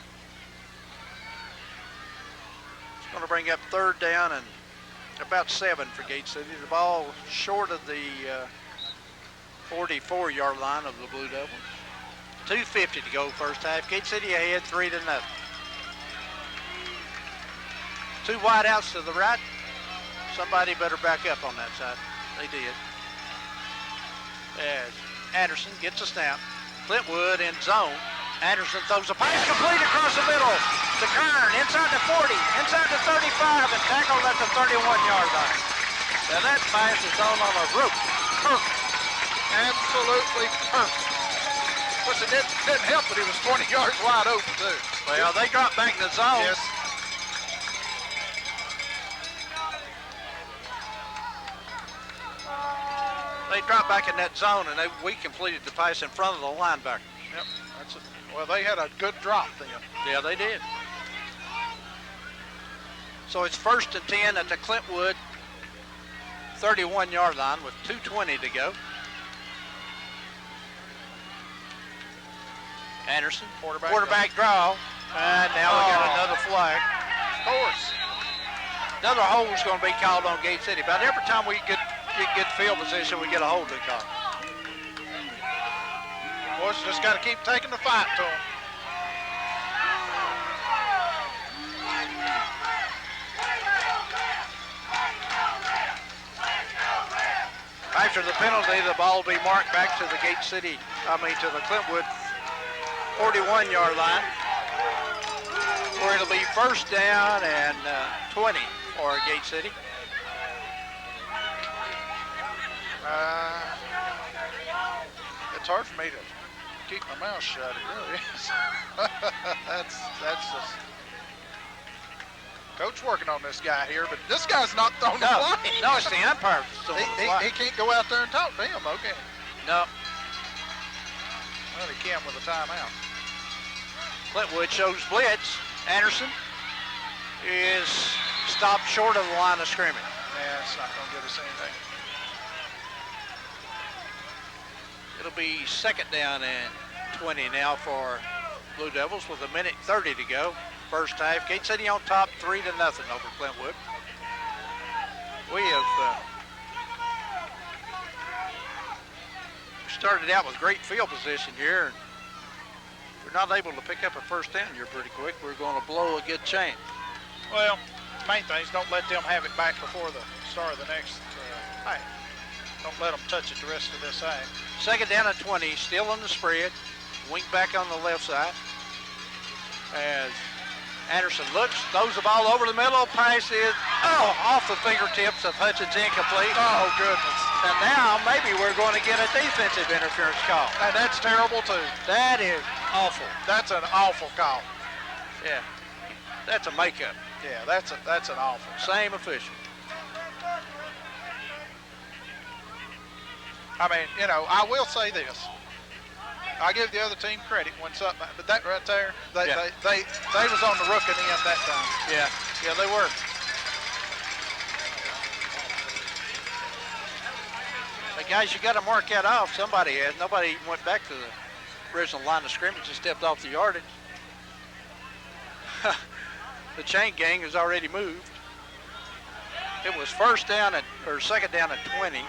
It's going to bring up 3rd down and about 7 for Gate City. The ball short of the 44-yard line of the Blue Devils. 2:50 to go first half. Gate City ahead 3-0. 2 wide outs to the right. Somebody better back up on that side. They did. As Anderson gets a snap. Clintwood in zone. Anderson throws a pass complete across the middle to Kern, inside the 40, inside the 35, and tackled at the 31-yard line. Now that pass is on a rope. Perfect. Absolutely perfect. Of course, it didn't help that he was 20 yards wide open, too. Well, they dropped back in the zone. Yes. They dropped back in that zone, and we completed the pass in front of the linebacker. Yep. Well, they had a good drop then. Yeah, they did. So it's 1st and 10 at the Clintwood 31-yard line with 2:20 to go. Anderson, quarterback draw, and now we got another flag. Of course. Another hold is going to be called on Gate City. About every time we get good field position, we get a holding call. Boys just got to keep taking the fight to them. After the penalty, the ball will be marked back to the to the Clintwood 41-yard line, where it'll be 1st down and 20 for Gate City. It's hard for me to keep my mouth shut, it really is. that's just coach working on this guy here, but this guy's not throwing the flag. No, it's the umpire. He can't go out there and talk to him, okay? No. Well, he can with a timeout. Clintwood shows blitz. Anderson is stopped short of the line of scrimmage. Yeah, it's not going to get us anything. It'll be 2nd down and 20 now for Blue Devils with 1:30 to go. First half. Gate City on top 3-0 over Clintwood. We have started out with great field position here. If we're not able to pick up a 1st down here pretty quick, we're going to blow a good chance. Well, main thing is don't let them have it back before the start of the next half. Don't let them touch it the rest of this half. 2nd down and 20, still on the spread. Wing back on the left side. As Anderson looks, throws the ball over the middle. Pass is off the fingertips of Hutchins, incomplete. Oh, goodness. And now maybe we're going to get a defensive interference call. And that's terrible, too. That is awful. That's an awful call. Yeah, that's a makeup. Yeah, that's an awful. Same official. I mean, you know, I will say this. I give the other team credit when something, but that right there, they was on the rookie end that time. Yeah, they were. But guys, you got to mark that off. Somebody has. Nobody went back to the original line of scrimmage and stepped off the yardage. The chain gang has already moved. It was 2nd down at 20.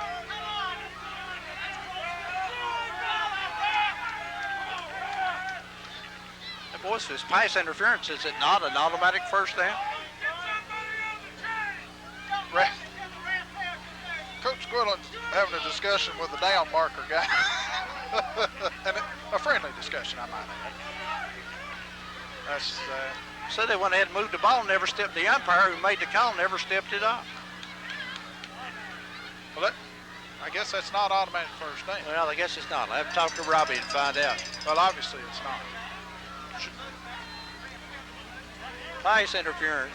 if it's pass interference, is it not an automatic first down? Coach Quillen's having a discussion with the down marker guy. And a friendly discussion, I might add. That's, So they went ahead and moved the ball, never stepped. The umpire who made the call never stepped it up. well, I guess that's not automatic first down. Well, I guess it's not. I have to talk to Robbie and find out. Well, obviously it's not. Pass interference.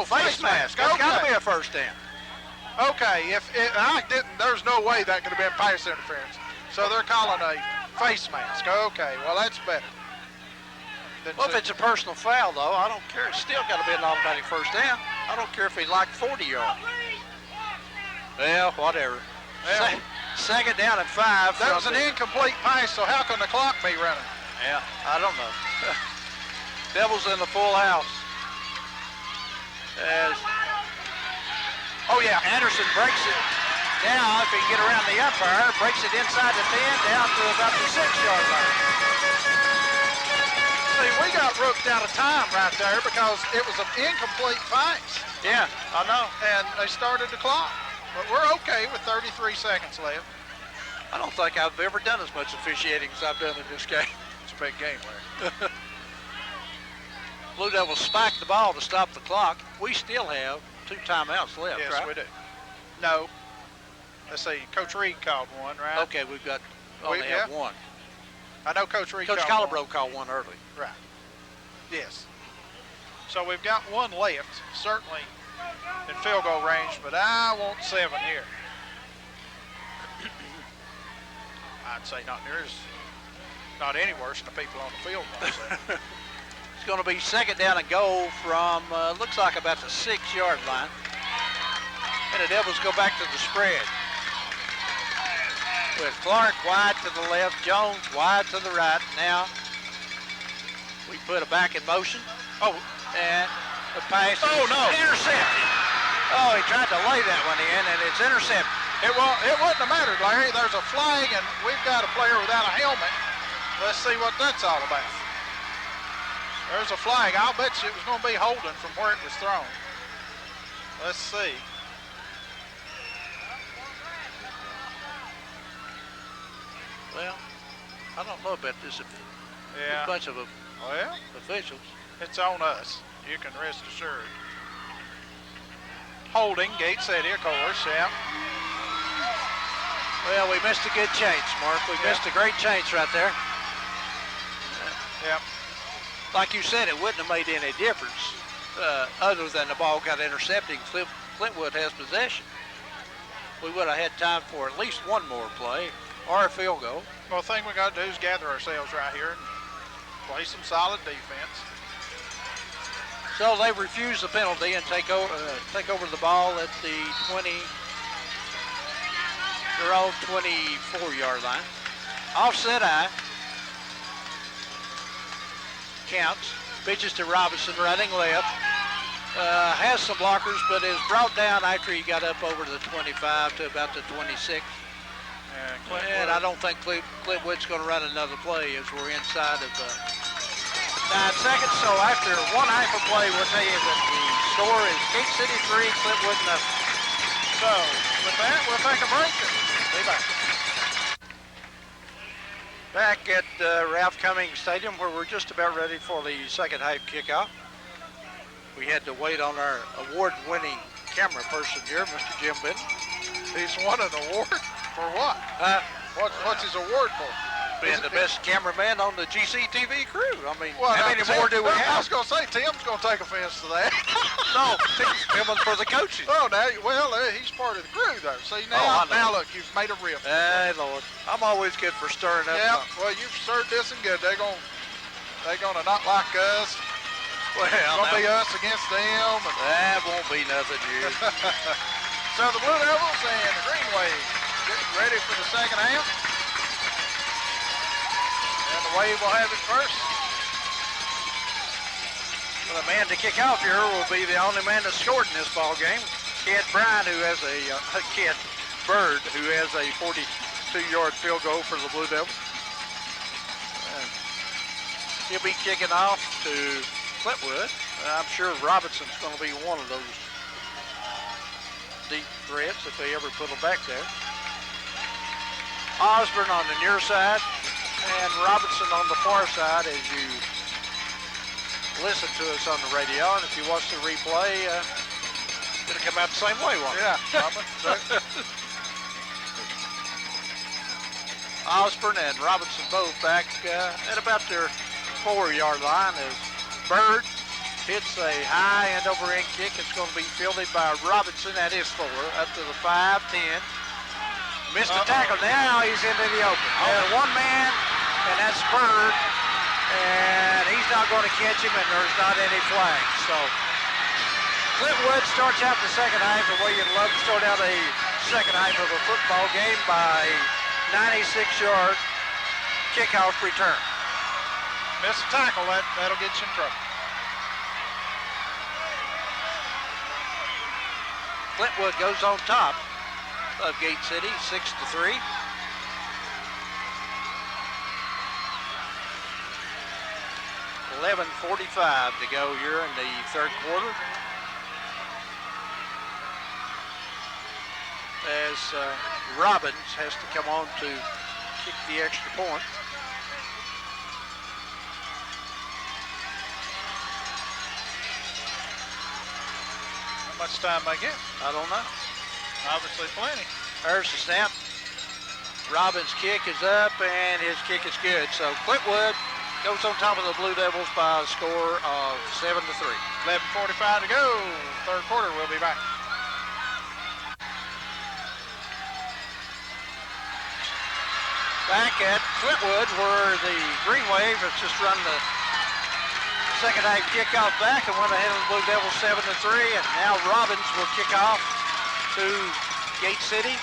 Face mask. That's got to Okay. be a first down. Okay, there's no way that could have been pass interference. So they're calling a face mask. Okay, well that's better. Well, if it's a personal foul, though, I don't care. It's still got to be an automatic first down. I don't care if he's like 40 yards. Well, whatever. Well, Second down and 5. that was an incomplete pass, so how can the clock be running? Yeah, I don't know. Devils in the full house. As Anderson breaks it. Now, if he can get around the umpire, breaks it inside the 10, down to about the 6-yard line. See, we got rooked out of time right there because it was an incomplete pass. Yeah, I know. And they started the clock. But we're okay with 33 seconds left. I don't think I've ever done as much officiating as I've done in this game. It's a big game, Larry. Blue Devils spiked the ball to stop the clock. We still have 2 timeouts left, Yes, right? we do. No. Let's see, Coach Reed called one, right? Okay, we've got only have one. I know Coach Reed Coach called Calabro called one early. Right. Yes. So we've got one left, certainly in field goal range, but I want 7 here. I'd say not any worse than the people on the field want 7. It's going to be second down and goal from, looks like about the 6-yard line. And the Devils go back to the spread. With Clark wide to the left, Jones wide to the right. Now we put it back in motion. And the pass is intercepted. Oh, he tried to lay that one in, and it's intercepted. It wouldn't have mattered, Larry. There's a flag, and we've got a player without a helmet. Let's see what that's all about. There's a flag. I'll bet you it was going to be holding from where it was thrown. Let's see. Well, I don't know about this. Yeah. A bunch of Well, officials. it's on us. You can rest assured. Holding, Gate City, of course, yeah. Well, we missed a good chance, Mark. We missed a great chance right there. Yeah. Like you said, it wouldn't have made any difference other than the ball got intercepted and Clintwood has possession. We would have had time for at least one more play or a field goal. Well, the thing we got to do is gather ourselves right here and play some solid defense. So they refuse the penalty and take over the ball at the 20. Their own 24-yard line. Offset eye. Counts. Pitches to Robinson, running left. Has some blockers, but is brought down after he got up over the 25 to about the 26. And I don't think Clintwood's going to run another play as we're inside of 9 seconds. So after one half of play, we'll tell you that the score is Gate City 3, Clintwood nothing. So with that, we'll take a break and be back. Back at Ralph Cummings Stadium, where we're just about ready for the second half kickoff. We had to wait on our award-winning camera person here, Mr. Jim Benton. He's won an award for what? What's his award for? Being the best cameraman on the GCTV crew. I mean, well, how many more do we I have? was going to say, Tim's going to take offense to that. No, Tim's filming for the coaches. Oh, he's part of the crew, though. See, now look, you've made a rip. Hey, Lord. I'm always good for stirring up. Yeah, well, you've stirred this and good. They're gonna not like us. Well, It's going to be us against them. That won't be nothing, you. So the Blue Devils and the Green Wave getting ready for the second half. And the Wave will have it first. Well, the man to kick off here will be the only man that scored in this ball game. Kent Bryan, who has Kent Bird, who has a 42-yard field goal for the Blue Devils. He'll be kicking off to Clintwood. I'm sure Robinson's going to be one of those deep threats if they ever put them back there. Osborne on the near side and Robinson on the far side as you listen to us on the radio. And if you watch the replay, it'll come out the same way, won't it? Yeah, probably. Osborne and Robinson both back at about their 4-yard line as Bird hits a high end over end kick. It's going to be fielded by Robinson at his 4 up to the 5-10. Missed the tackle. Now he's into the open. One man, and that's Bird, and he's not going to catch him, and there's not any flags. So Clintwood starts out the second half the way you'd love to start out a second half of a football game by a 96-yard kickoff return. Miss a tackle, that'll get you in trouble. Clintwood goes on top of Gate City, 6-3. .45 to go here in the third quarter. As Robbins has to come on to kick the extra point. How much time I get? I don't know. Obviously plenty. There's the snap. Robbins' kick is up, and his kick is good. So Clintwood goes on top of the Blue Devils by a score of 7-3. 11:45 to go. Third quarter, we'll be back. Back at Clintwood, where the Green Wave has just run the second half kickoff back and went ahead of the Blue Devils 7-3. And now Robbins will kick off to Gate City.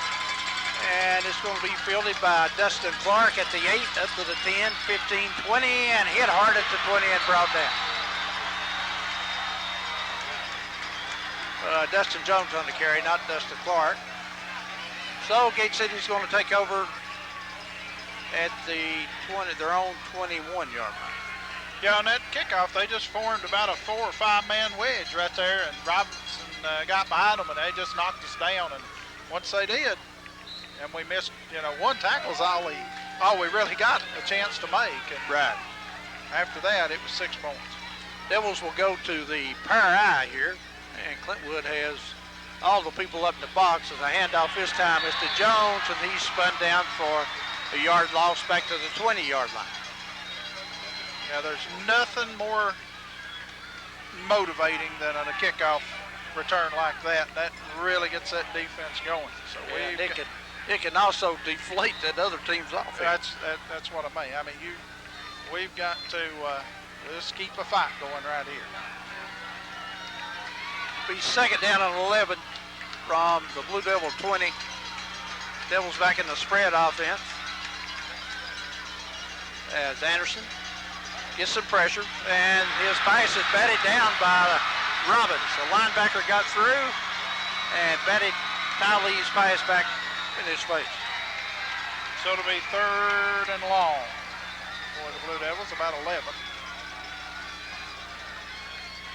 And it's going to be fielded by Dustin Clark at the 8, up to the 10, 15, 20, and hit hard at the 20 and brought down. Dustin Jones on the carry, not Dustin Clark. So Gate City's going to take over at the 20, their own 21-yard line. Yeah, on that kickoff, they just formed about a 4 or 5 man wedge right there, and Robinson got behind them, and they just knocked us down. And once they did, and we missed, one tackle is all we really got a chance to make. And right. After that, it was 6 points. Devils will go to the power eye here, and Clintwood has all the people up in the box. And the handoff this time is to Jones, and he's spun down for a yard loss back to the 20-yard line. Yeah, there's nothing more motivating than a kickoff return like that. That really gets that defense going. So it can also deflate that other team's offense. That's what I mean. I mean, we've got to just keep a fight going right here. Be second down on 11 from the Blue Devil 20. Devils back in the spread offense. As Anderson gets some pressure, and his pass is batted down by Robbins. The linebacker got through and batted Tylee's pass back in his face. So it'll be 3rd and long for the Blue Devils, about 11.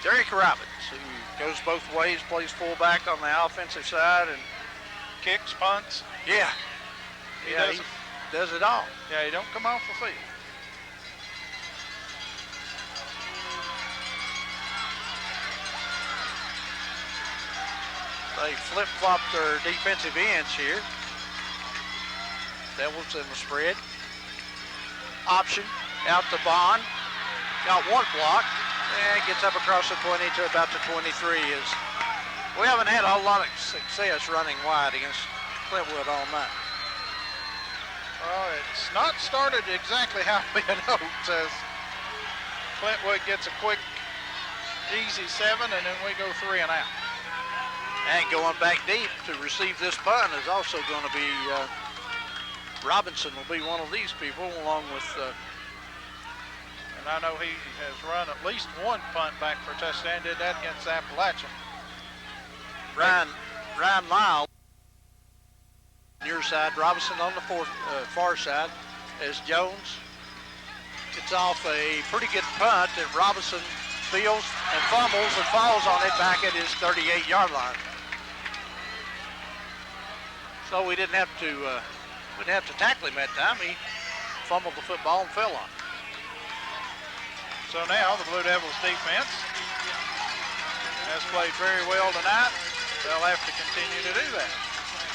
Derek Robbins, who goes both ways, plays fullback on the offensive side and kicks, punts. Yeah. He does it all. Yeah, he don't come off the field. They flip-flop their defensive ends here. Devils in the spread. Option out to Bond. Got one block and gets up across the 20 to about the 23. We haven't had a whole lot of success running wide against Clintwood all night. Well, it's not started exactly how we had hoped, as Clintwood gets a quick, easy 7, and then we go 3 and out. And going back deep to receive this punt is also going to be Robinson will be one of these people, along with. And I know he has run at least one punt back for a touchdown. Did that against Appalachia. Ryan Lyle, near side. Robinson on the far side, as Jones gets off a pretty good punt that Robinson fields and fumbles and falls on it back at his 38-yard line. So we didn't have to tackle him that time. He fumbled the football and fell on it. So now the Blue Devils defense has played very well tonight. They'll have to continue to do that.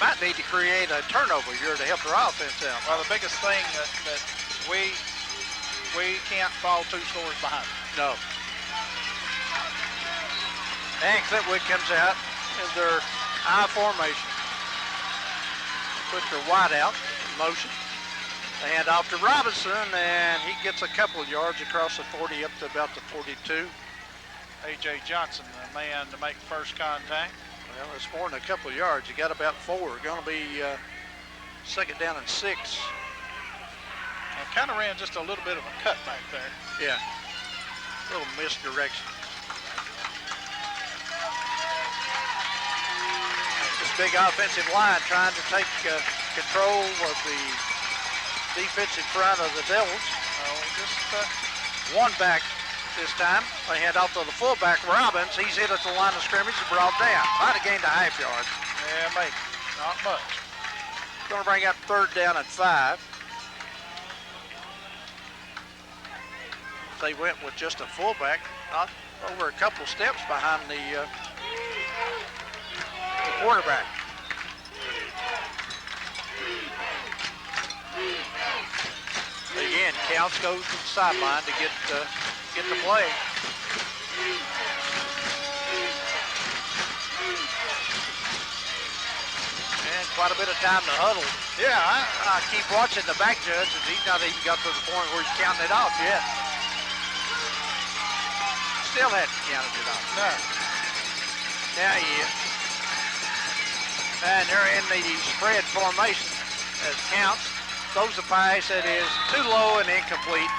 Might need to create a turnover here to help their offense out. Well, the biggest thing that we can't fall 2 scores behind. No. And Clintwood comes out in their I formation. Put their wide out in motion. They hand off to Robinson, and he gets a couple of yards across the 40 up to about the 42. A.J. Johnson, the man to make first contact. Well, it's more than a couple of yards. You got about 4. Going to be second down and 6. Kind of ran just a little bit of a cut back there. Yeah, a little misdirection. This big offensive line trying to take control of the defensive front of the Devils. One back this time. They hand off to the fullback, Robbins. He's hit at the line of scrimmage and brought down. Might have gained a half yard. Yeah, maybe. Not much. Going to bring up third down and 5. They went with just a fullback, not over a couple steps behind the quarterback. Again, Counts goes to the sideline to get the play. And quite a bit of time to huddle. Yeah, I keep watching the back judge, and he's not even got to the point where he's counting it off yet. Still hadn't counted it off. No. Now he is. And they're in the spread formation as Counts throws a pass that is too low and incomplete,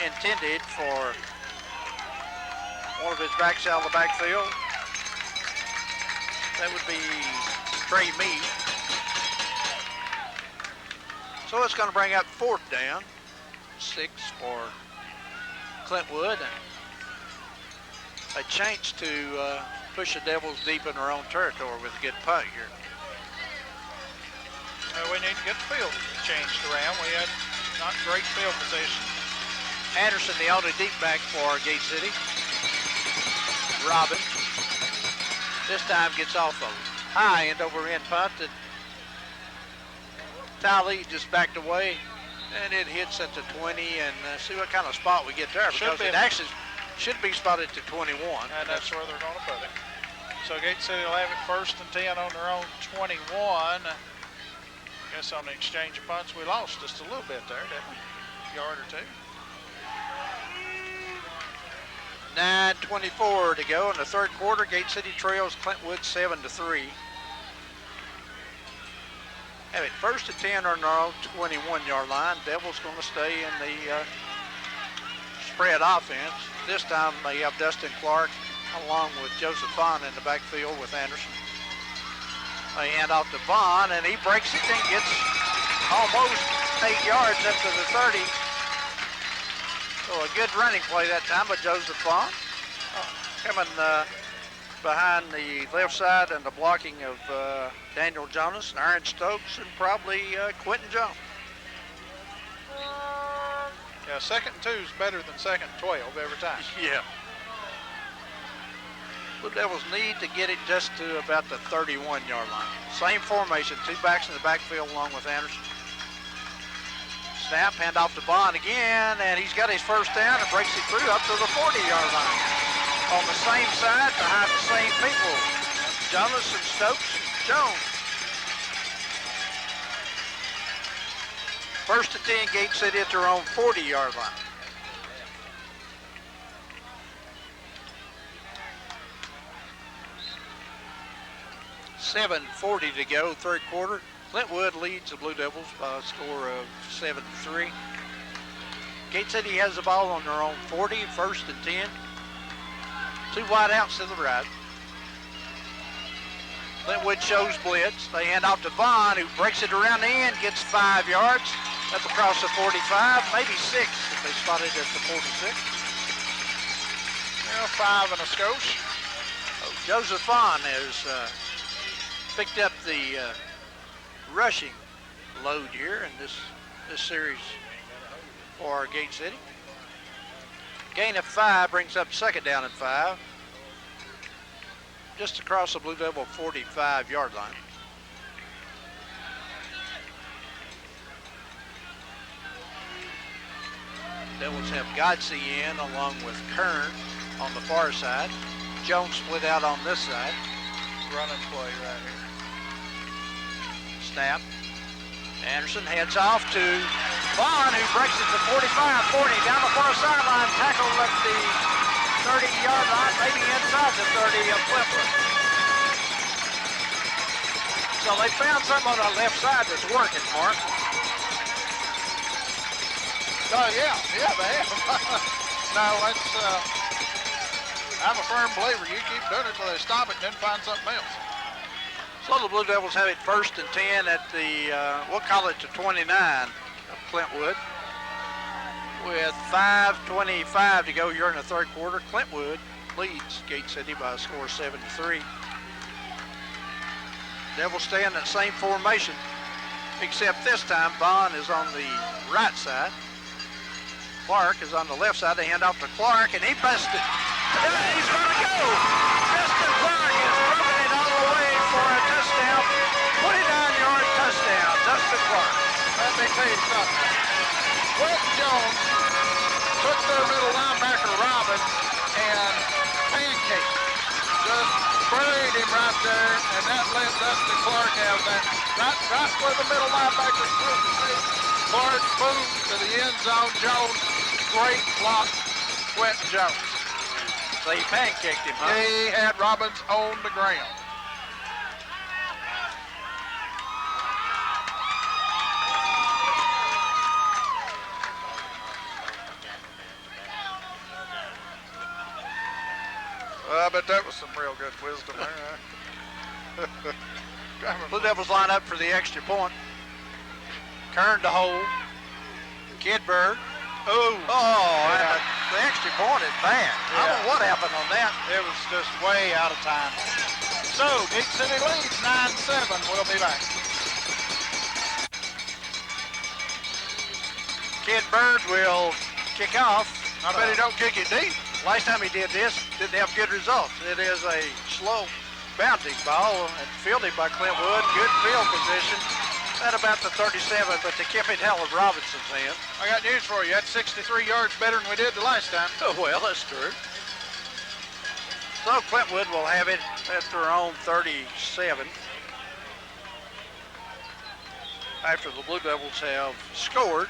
intended for one of his backs out of the backfield. That would be Trey Meade. So it's going to bring up fourth down, 6 for Clintwood. And a chance to push the Devils deep in their own territory with a good punt here. We need to get the field changed around. We had not great field position. Anderson, the only deep back for Gate City. Robin, this time gets off of high end over end punt that Talley just backed away, and it hits at the 20, and see what kind of spot we get there, because it actually should be spotted to 21. And that's where they're going to put it. So Gate City will have it first and 10 on their own 21. I guess on the exchange of punts, we lost just a little bit there, didn't we? Yard or 2. 9:24 to go in the third quarter. Gate City trails Clintwood 7-3. Have it first and 10 on their own 21-yard line. Devils going to stay in the spread offense. This time they have Dustin Clark along with Joseph Vaughn in the backfield with Anderson. They hand off to Vaughn, and he breaks it and gets almost 8 yards up to the 30. So a good running play that time by Joseph Vaughn. Coming behind the left side and the blocking of Daniel Jonas and Aaron Stokes and probably Quentin Jones. Yeah, second and 2 is better than second and 12 every time. Yeah. The Devils need to get it just to about the 31-yard line. Same formation, 2 backs in the backfield along with Anderson. Snap, hand off to Bond again, and he's got his first down and breaks it through up to the 40-yard line. On the same side, behind the same people, Jonas and Stokes and Jones. First and 10, Gate City at their own 40-yard line. .740 to go, third quarter. Clintwood leads the Blue Devils by a score of 7-3. Gate City has the ball on their own 40, first and 10. 2 wide outs to the right. Clintwood shows blitz. They hand off to Vaughn, who breaks it around the end, gets 5 yards up across the 45, maybe 6 if they spot it at the 46. Yeah, 5 and a skosh. Joseph Vaughn has picked up the rushing load here in this series for Gate City. Gain of 5 brings up second down and 5. Just across the Blue Devil 45-yard line. Devils have Godsey in along with Kern on the far side. Jones split out on this side. Running play right here. Snap. Anderson heads off to Vaughn, who breaks it to 45, 40, down the far sideline, tackled at the 30-yard line, maybe inside the 30 of Clintwood. So they found something on the left side that's working, Mark. Oh, yeah, they have. No, that's, I'm a firm believer. You keep doing it till they stop it and then find something else. So the Blue Devils have it 1st and 10 at the, we'll call it the 29 of Clintwood. With 5:25 to go here in the third quarter, Clintwood leads Gate City by a score of 7-3. Devils stay in that same formation, except this time Vaughn is on the right side. Clark is on the left side. They hand off to Clark, and he busted. He's going to go. Justin Clark has broken it all the way for a touchdown. 29-yard touchdown, Justin Clark. Let me tell you something. Clint Jones took their middle linebacker, Robbins, and pancaked. Just buried him right there, and that let Justin Clark have that. Right where the middle linebacker is supposed to be. Clark moved to the end zone. Jones, great block, Quentin Jones. So he pancaked him, huh? He had Robbins on the ground. I bet that was some real good wisdom there. Blue Devils line up for the extra point. Kern to hold. Kidberg. Oh, Yeah. The extra point is bad. I don't know what happened on that. it was just way out of time. So, Gate City leads 9-7. We'll be back. Kidberg will kick off. I bet he don't kick it deep. Last time he did this, didn't have good results. It is a slow bouncing ball and fielded by Clintwood. Good field position at about the 37, but they kept it held with Robinson's hand. I got news for you. That's 63 yards better than we did the last time. Oh, well, that's true. So Clintwood will have it at their own 37 after the Blue Devils have scored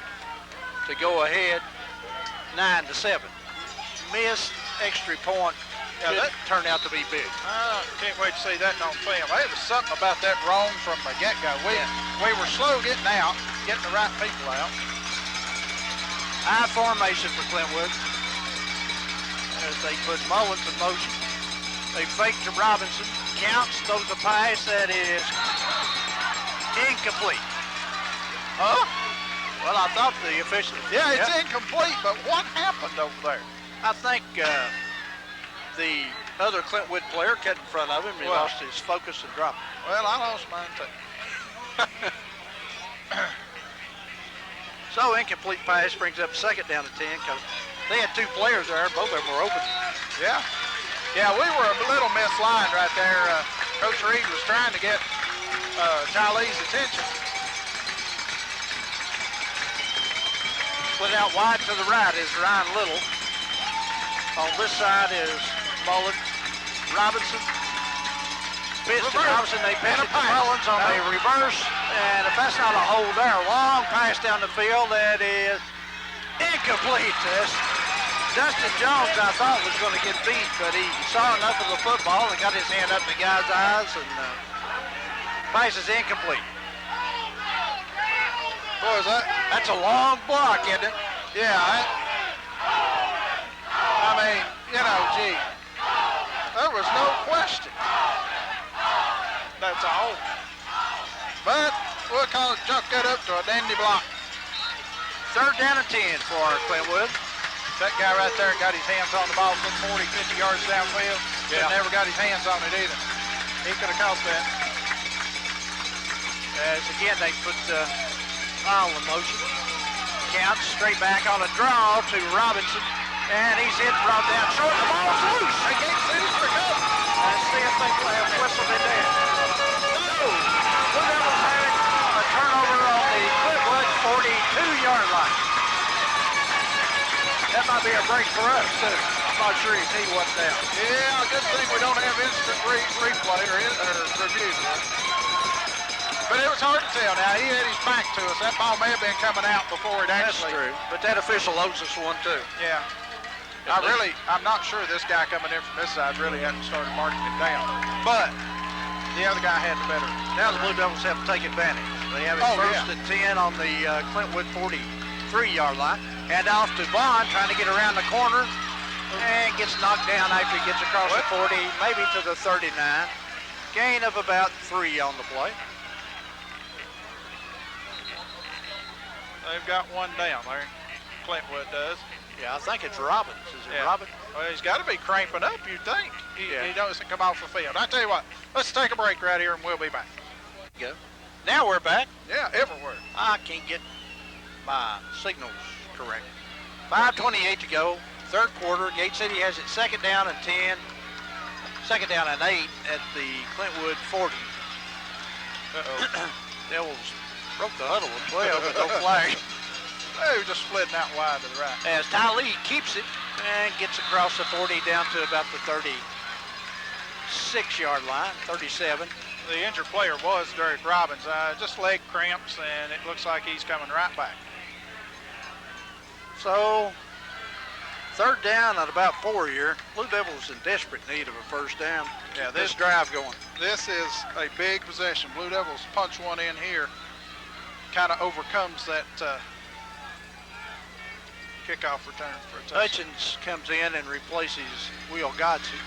to go ahead 9-7. Missed extra point. Yeah, that turned out to be big. Can't wait to see that on film. There was something about that wrong from the get-go. We were slow getting out, getting the right people out. High formation for Clintwood as they put Mullins in motion. They fake to Robinson. Counts, throws a pass that is incomplete. Huh? Well, I thought the official. Yeah, it's incomplete, but what happened over there? I think the other Clintwood player cut in front of him. He lost his focus and dropped it. Well, I lost mine too. So incomplete pass brings up second down to 10 because they had two players there. Both of them were open. Yeah. Yeah, we were a little mislined right there. Coach Reed was trying to get Tylee's attention. Split out wide to the right is Ryan Little. On this side is Mullins. Robinson. Pitch to Robinson. They pitch it to Mullins on a reverse. And if that's not a hold there, long pass down the field. That is incomplete. Dustin Jones, I thought, was going to get beat, but he saw enough of the football and got his hand up in the guy's eyes, and pass is incomplete. Boy, That's a long block, isn't it? Yeah. I mean, you know, gee, there was no question. That's a hold. But we'll chalk that up to a dandy block. Third down and 10 for Clintwood. That guy right there got his hands on the ball from 40, 50 yards downfield. Yeah. But never got his hands on it either. He could have caught that. As again, they put the foul in motion. Counts straight back on a draw to Robinson. And he's hit, brought down short. The ball's loose. They gave City's for go. Let's see if they have whistled it there. No. Blue Devils having a turnover on the Clintwood 42-yard line. That might be a break for us, too. I'm not sure if he was down. Yeah, good thing we don't have instant replay or review. But it was hard to tell. Now, he had his back to us. That ball may have been coming out before it actually. That's true. But that official owes us one, too. Yeah. I'm not sure this guy coming in from this side really hadn't started marking it down. But the other guy had the better. Now the Blue Devils have to take advantage. They have it first and 10 on the Clintwood 43-yard line. Hand off to Vaughn, trying to get around the corner, and gets knocked down after he gets across the 40, maybe to the 39. Gain of about 3 on the play. They've got one down there. Clintwood does. Yeah, I think it's Robbins. Is it Robbins? Well, he's got to be cramping up, you'd think. He doesn't come off the field. I tell you what, let's take a break right here and we'll be back. Go. Now we're back. Yeah, everywhere. I can't get my signals correct. 5:28 to go, third quarter. Gate City has it second down and 10, second down and 8 at the Clintwood 40. Uh-oh. Devils broke the huddle with 12, but no flag. Oh, just splitting out wide to the right. As Ty Lee keeps it and gets across the 40 down to about the 36-yard line, 37. The injured player was Derek Robbins. Just leg cramps, and it looks like he's coming right back. So, third down at about 4 here. Blue Devils in desperate need of a first down. Yeah, this drive going. This is a big possession. Blue Devils punch one in here. Kind of overcomes that kickoff return for a touchdown. Hutchins comes in and replaces Will Godsey.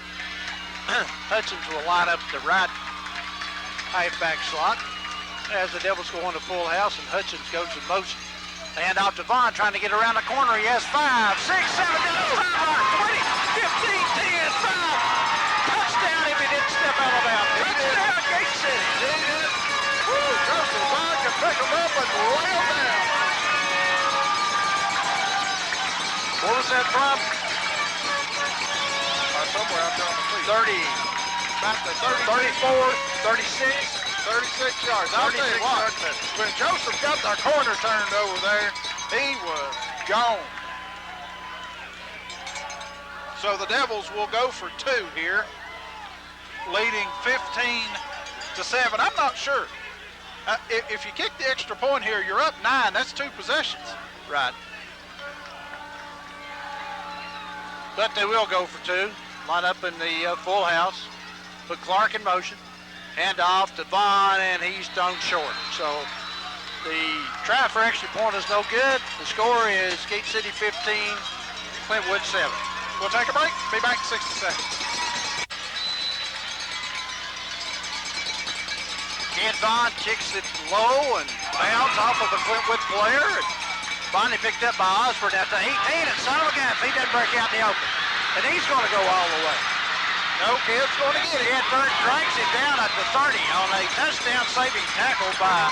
Hutchins will line up the right halfback slot as the Devils go into full house, and Hutchins goes in motion. Hand off to Vaughn, trying to get around the corner. He has 5, 6, 7, 8, 9, 20, 15, 10, 5. Touchdown if he didn't step out of bounds. Touchdown, Gate City. Woo, Justin Vaughn can pick him up and lay him down. What was that from? Somewhere out there on the field. 30. About the 34, 36. 36 yards. I'll tell you what, when Joseph got their corner turned over there, he was gone. So the Devils will go for 2 here, leading 15-7. I'm not sure. If you kick the extra point here, you're up 9. That's 2 possessions. Right. But they will go for 2. Line up in the full house. Put Clark in motion. Hand off to Vaughn, and he's thrown short. So the try for extra point is no good. The score is Gate City 15, Clintwood 7. We'll take a break. Be back in 60 seconds. Ken Vaughn kicks it low and bounds off of the Clintwood player. And finally picked up by Osborne. Now, he ain't it, son of a gun, if he doesn't break out in the open. And he's going to go all the way. No kid's going to get it. Third drags him down at the 30 on a touchdown-saving tackle by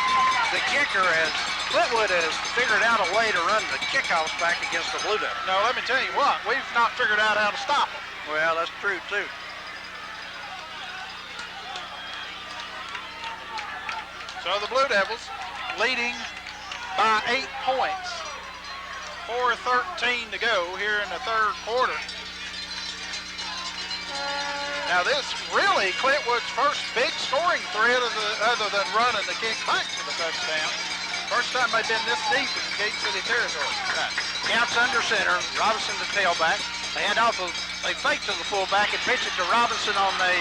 the kicker, as Clintwood has figured out a way to run the kickoffs back against the Blue Devils. No, let me tell you what, we've not figured out how to stop them. Well, that's true, too. So the Blue Devils leading by 8 points. 4:13 to go here in the third quarter. Now this really Clintwood's first big scoring threat other than running the kick back for the touchdown. First time they've been this deep in Gate City territory. Right. Counts under center. Robinson the tailback. They hand off. They fake to the fullback and pitch it to Robinson on the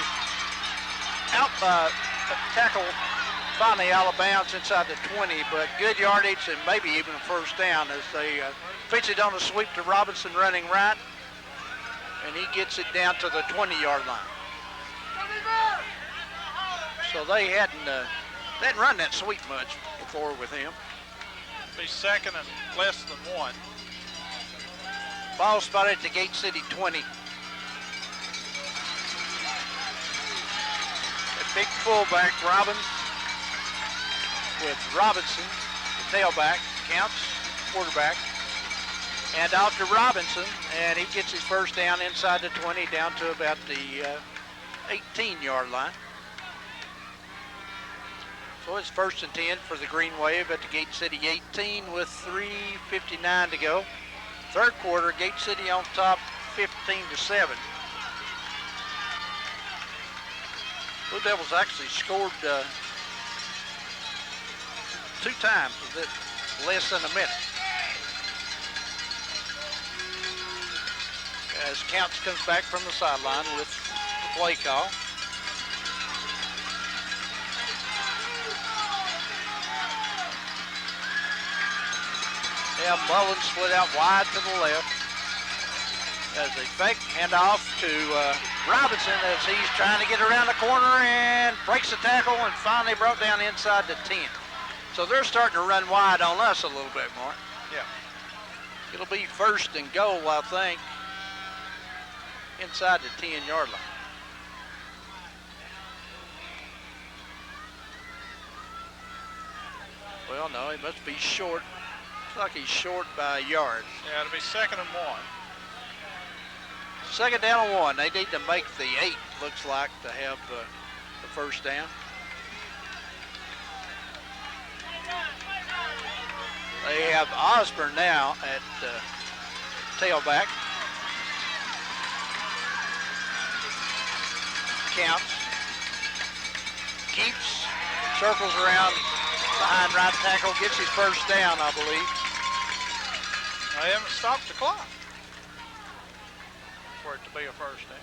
out tackle. Finally out of bounds inside the 20, but good yardage and maybe even a first down as they pitch it on the sweep to Robinson running right, and he gets it down to the 20-yard line. So they hadn't run that sweep much before with him. Be second and less than 1. Ball spotted at the Gate City 20. A big fullback, Robbins, with Robinson, the tailback, counts, quarterback. And off to Robinson, and he gets his first down inside the 20, down to about the 18-yard line. So it's 1st and 10 for the Green Wave at the Gate City 18 with 3:59 to go. Third quarter, Gate City on top, 15-7. Blue Devils actually scored 2 times with it less than a minute. As Counts comes back from the sideline with the play call. Yeah, Mullins split out wide to the left. As a fake handoff to Robinson as he's trying to get around the corner and breaks the tackle and finally brought down inside the 10. So they're starting to run wide on us a little bit more. Yeah. It'll be 1st and goal, I think, inside the 10-yard line. Well, no, he must be short. Looks like he's short by a yard. Yeah, it'll be 2nd and 1. 2nd down and 1. They need to make the 8, looks like, to have the first down. They have Osborne now at tailback. Counts. Keeps. Circles around behind right tackle. Gets his first down, I believe. They haven't stopped the clock for it to be a first down.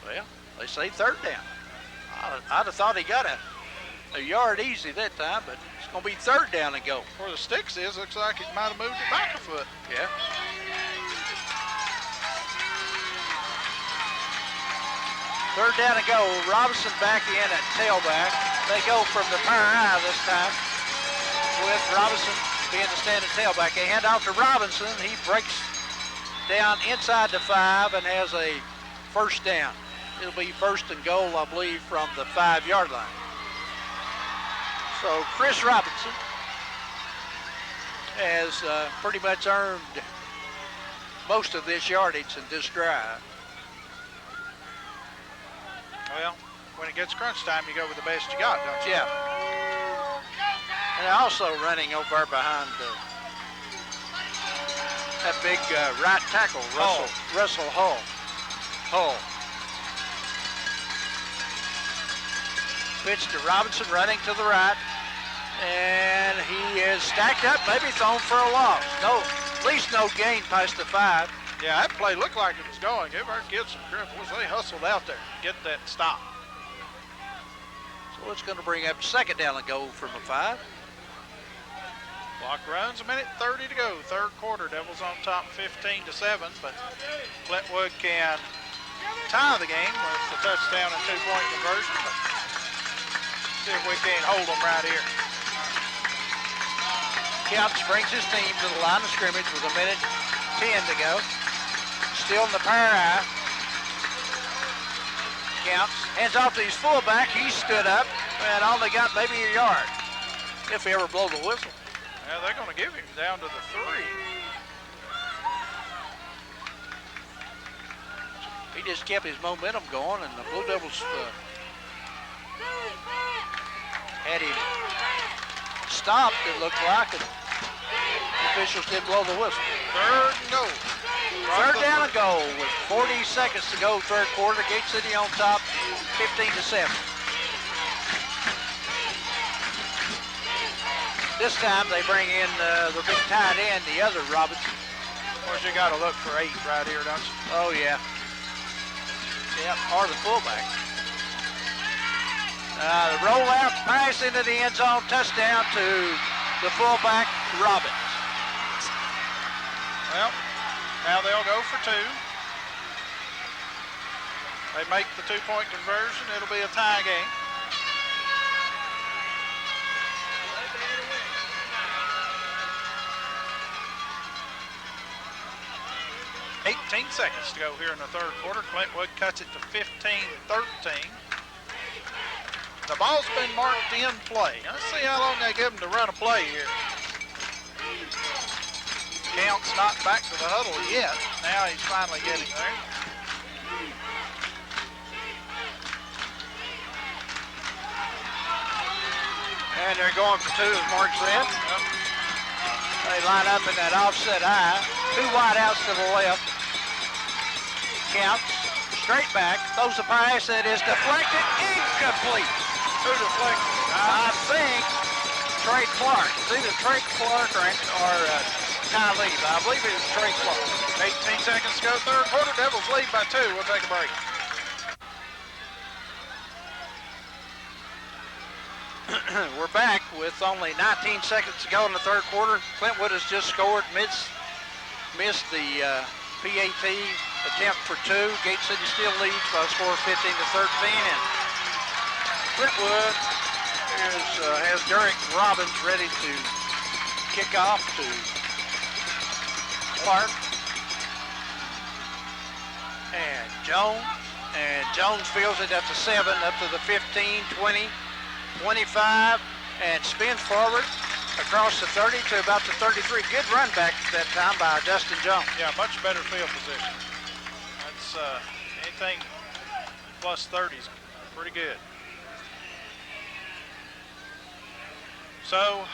Well, they say 3rd down. I'd have thought he got a yard easy that time, but it's going to be 3rd down and go. Where the sticks is, looks like it might have moved it back a foot. Yeah. Third down and go. Robinson back in at tailback. They go from the far eye this time with Robinson being the standing tailback. They hand off to Robinson. He breaks down inside the 5 and has a first down. It'll be 1st and goal, I believe, from the 5-yard line. So Chris Robinson has pretty much earned most of this yardage in this drive. Well, when it gets crunch time, you go with the best you got, don't you? Yeah. And also running over behind that big right tackle, Russell Hull. Pitch to Robinson, running to the right. And he is stacked up, maybe thrown for a loss. No, at least no gain past the 5. Yeah, that play looked like it was going. Give our kids some cripples. They hustled out there to get that stop. So it's going to bring up 2nd down and goal from the 5. Clock runs, 1:30 to go. Third quarter, Devils on top 15-7, but Clintwood can tie the game with the touchdown and 2-point conversion. But see if we can't hold them right here. Counts brings his team to the line of scrimmage with 1:10 to go. Still in the power eye. Counts, hands off to his fullback. He stood up and only got maybe a yard, if he ever blow the whistle. Yeah, they're going to give him down to the 3. He just kept his momentum going, and the Blue Devils had him stopped, it looked like, and the officials did blow the whistle. 3rd and goal. Third down and goal with 40 seconds to go, third quarter. Gate City on top, 15-7. This time they bring in the big tight end, the other Robinson. Of course, you got to look for 8 right here, don't you? Oh, yeah. Yep, or the fullback. The rollout pass into the end zone, touchdown to the fullback, Robbins. Well, now they'll go for 2. They make the 2-point conversion. It'll be a tie game. 15 seconds to go here in the third quarter. Clintwood cuts it to 15-13. The ball's been marked in play. Let's see how long they give him to run a play here. Count's not back to the huddle yet. Now he's finally getting there. And they're going for two, as Mark said. Yep. They line up in that offset eye. Two wide outs to the left. Counts, straight back, throws the pass that is deflected, incomplete. Who deflected? I think Trey Clark. It's either Trey Clark or Ty Lee, but I believe it was Trey Clark. 18 seconds to go, third quarter. Devils lead by 2. We'll take a break. We're back with only 19 seconds to go in the third quarter. Clintwood has just scored, missed the PAT attempt for 2. Gate City still leads by a score of 15-13, and Clintwood has Derek Robbins ready to kick off to Clark and Jones fields it up to 7, up to the 15, 20, 25, and spins forward across the 30 to about the 33. Good run back that time by Dustin Jones. Yeah, much better field position. That's anything plus 30 is pretty good. So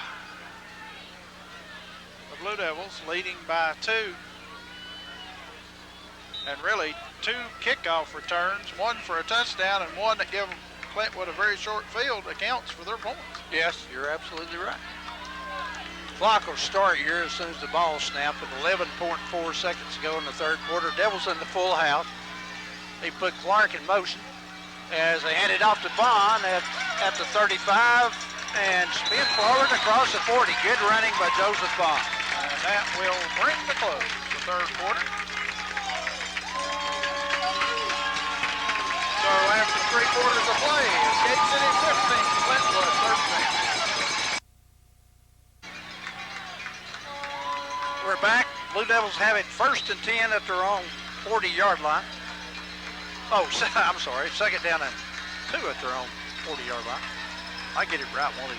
the Blue Devils leading by 2, and really 2 kickoff returns, one for a touchdown and one that give Clintwood a very short field accounts for their points. Yes, you're absolutely right. Clock will start here as soon as the ball snapped with 11.4 seconds to go in the third quarter. Devils in the full house. They put Clark in motion as they hand it off to Bond at the 35 and spin forward across the 40. Good running by Joseph Bond. And that will bring to close the third quarter. So after 3 quarters of play, it's Gate City 15, Clintwood 13. We're back. Blue Devils have it 1st and 10 at their own 40-yard line. Oh, I'm sorry. 2nd down and 2 at their own 40-yard line. I get it right, won't he?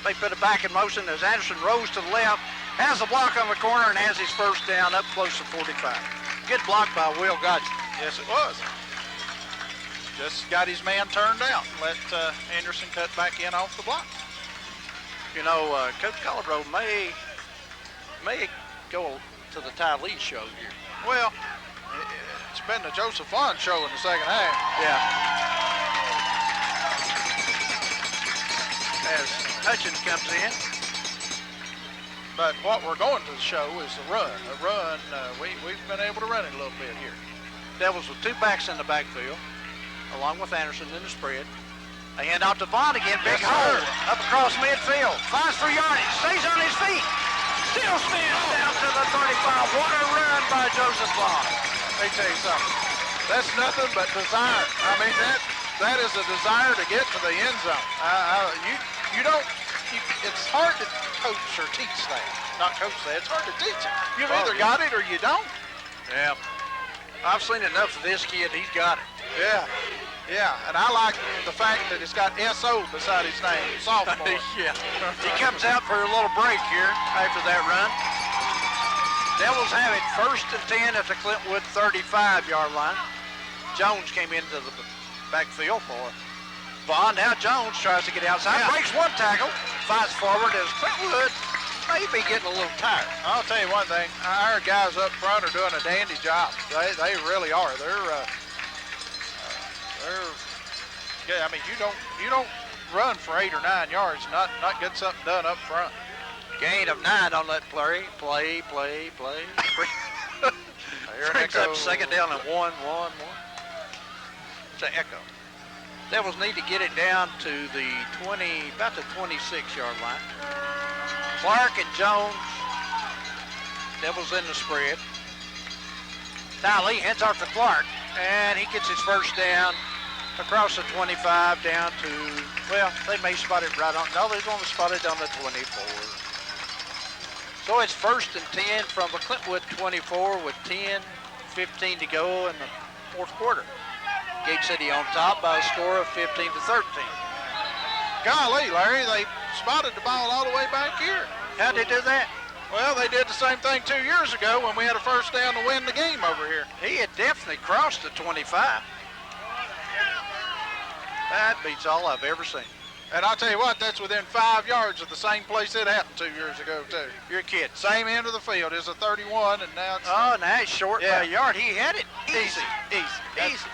They put it back in motion as Anderson rolls to the left, has a block on the corner, and has his first down up close to 45. Good block by Will Godge. Yes, it was. Just got his man turned out and let Anderson cut back in off the block. You know, Coach Colorado may go to the Ty Lee show here. Well, it's been the Joseph Vaughn show in the second half. Yeah. As Hutchins comes in. But what we're going to show is the run. The run, we've been able to run it a little bit here. Devils with 2 backs in the backfield, along with Anderson in the spread. They hand off to Vaughn again. Big hole up across midfield. Finds for yardage. Stays on his feet. Still spins down to the 35. What a run by Joseph Vaughn. Let me tell you something. That's nothing but desire. I mean, that is a desire to get to the end zone. It's hard to coach or teach that. Not coach that. It's hard to teach it. You've either got it or you don't. Yeah. I've seen enough of this kid. He's got it. Yeah. Yeah, and I like the fact that it's got S.O. beside his name, sophomore. Yeah. He comes out for a little break here after that run. Devils have it 1st and 10 at the Clintwood 35-yard line. Jones came into the backfield for Vaughn. Now Jones tries to get outside, breaks one tackle, fights forward as Clintwood may be getting a little tired. I'll tell you one thing, our guys up front are doing a dandy job. They really are. I mean, you don't run for 8 or 9 yards, not get something done up front. Gain of 9 on that play. Brings up 2nd down and 1. It's an echo. Devils need to get it down to the about the 26-yard line. Clark and Jones. Devils in the spread. Ty Lee hands off to Clark, and he gets his first down across the 25 down to, well, they may spot it right on, no, they're going to spot it on the 24. So it's 1st and 10 from the Clintwood 24 with 10 15 to go in the fourth quarter. Gate City on top by a score of 15 to 13. Golly, Larry, they spotted the ball all the way back here. How'd they do that? Well, they did the same thing 2 years ago when we had a first down to win the game over here. He had definitely crossed the 25. That beats all I've ever seen. And I'll tell you what, that's within 5 yards of the same place it happened 2 years ago, too. You're kidding. Same end of the field. It's a 31, and now it's... Oh, now it's short by a yard. He had it easy. Easy.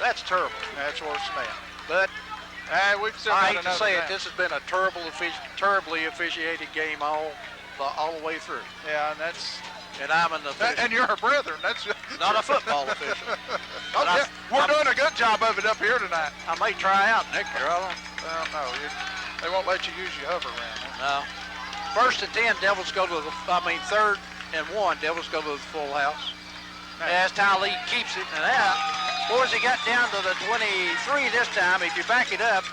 That's terrible. That's worse than that. But we've still I got hate to another say it, down. this has been a terribly officiated game all the way through. Yeah, and that's... And I'm an official. And you're a brethren. That's not a football official. Oh, yeah. We're doing a good job of it up here tonight. I may try out next year. Well, no, they won't let you use your hover around. No. Huh? 1st and 10, Devils go to the, 3rd and 1, Devils go to the full house. As Tylee keeps it, and out. Boys, he got down to the 23 this time. If you back it up,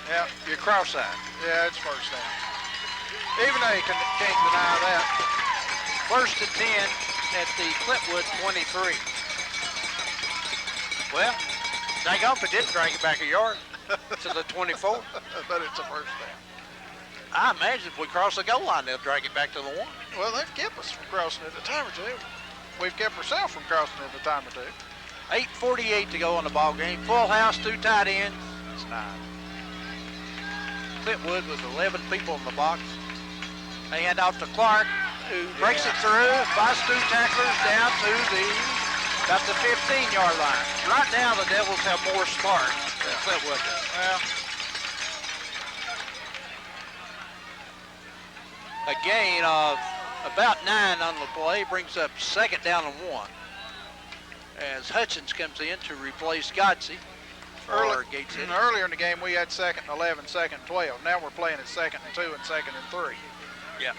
yeah, you're cross-eyed. Yeah, it's first down. Even they can't deny that. 1st and 10 at the Clintwood 23. Well, daggone if it didn't drag it back a yard to the 24. But it's a first down. I imagine if we cross the goal line, they'll drag it back to the 1. Well, they've kept us from crossing it a time or two. We've kept ourselves from crossing it a time or two. 8:48 to go in the ball game. Full house, 2 tight ends. It's 9. Clintwood with 11 people in the box. They hand off to Clark, who breaks it through, busts 2 tacklers down to about the 15-yard line. Right now, the Devils have more spark than Clintwood does. Well, a gain of about 9 on the play brings up 2nd down and 1. As Hutchins comes in to replace Godsey for Gate City. Earlier in the game, we had 2nd and 11, 2nd and 12. Now we're playing at 2nd and 2 and 2nd and 3. Yeah.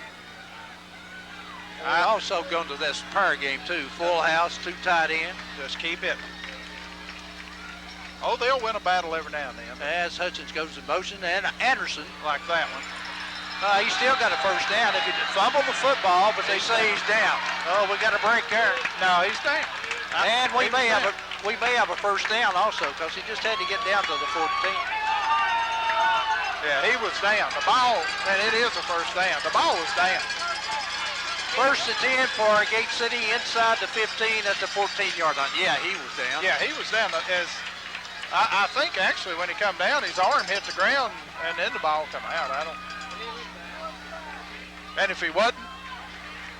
I also going to this power game too. Full house, 2 tight ends. Just keep hitting. Oh, they'll win a battle every now and then. As Hutchins goes in motion, and Anderson, Like that one. He's still got a first down. If he fumbled the football, but they say he's down. Oh, we got a break there. No, he's down. And we may have a first down also, because he just had to get down to the 14. Yeah, he was down. The ball, and it is a first down. The ball was down. 1st and 10 for Gate City inside the 15 at the 14-yard line. Yeah, he was down. Yeah, he was down. I think actually when he come down, his arm hit the ground, and then the ball come out. And if he wasn't,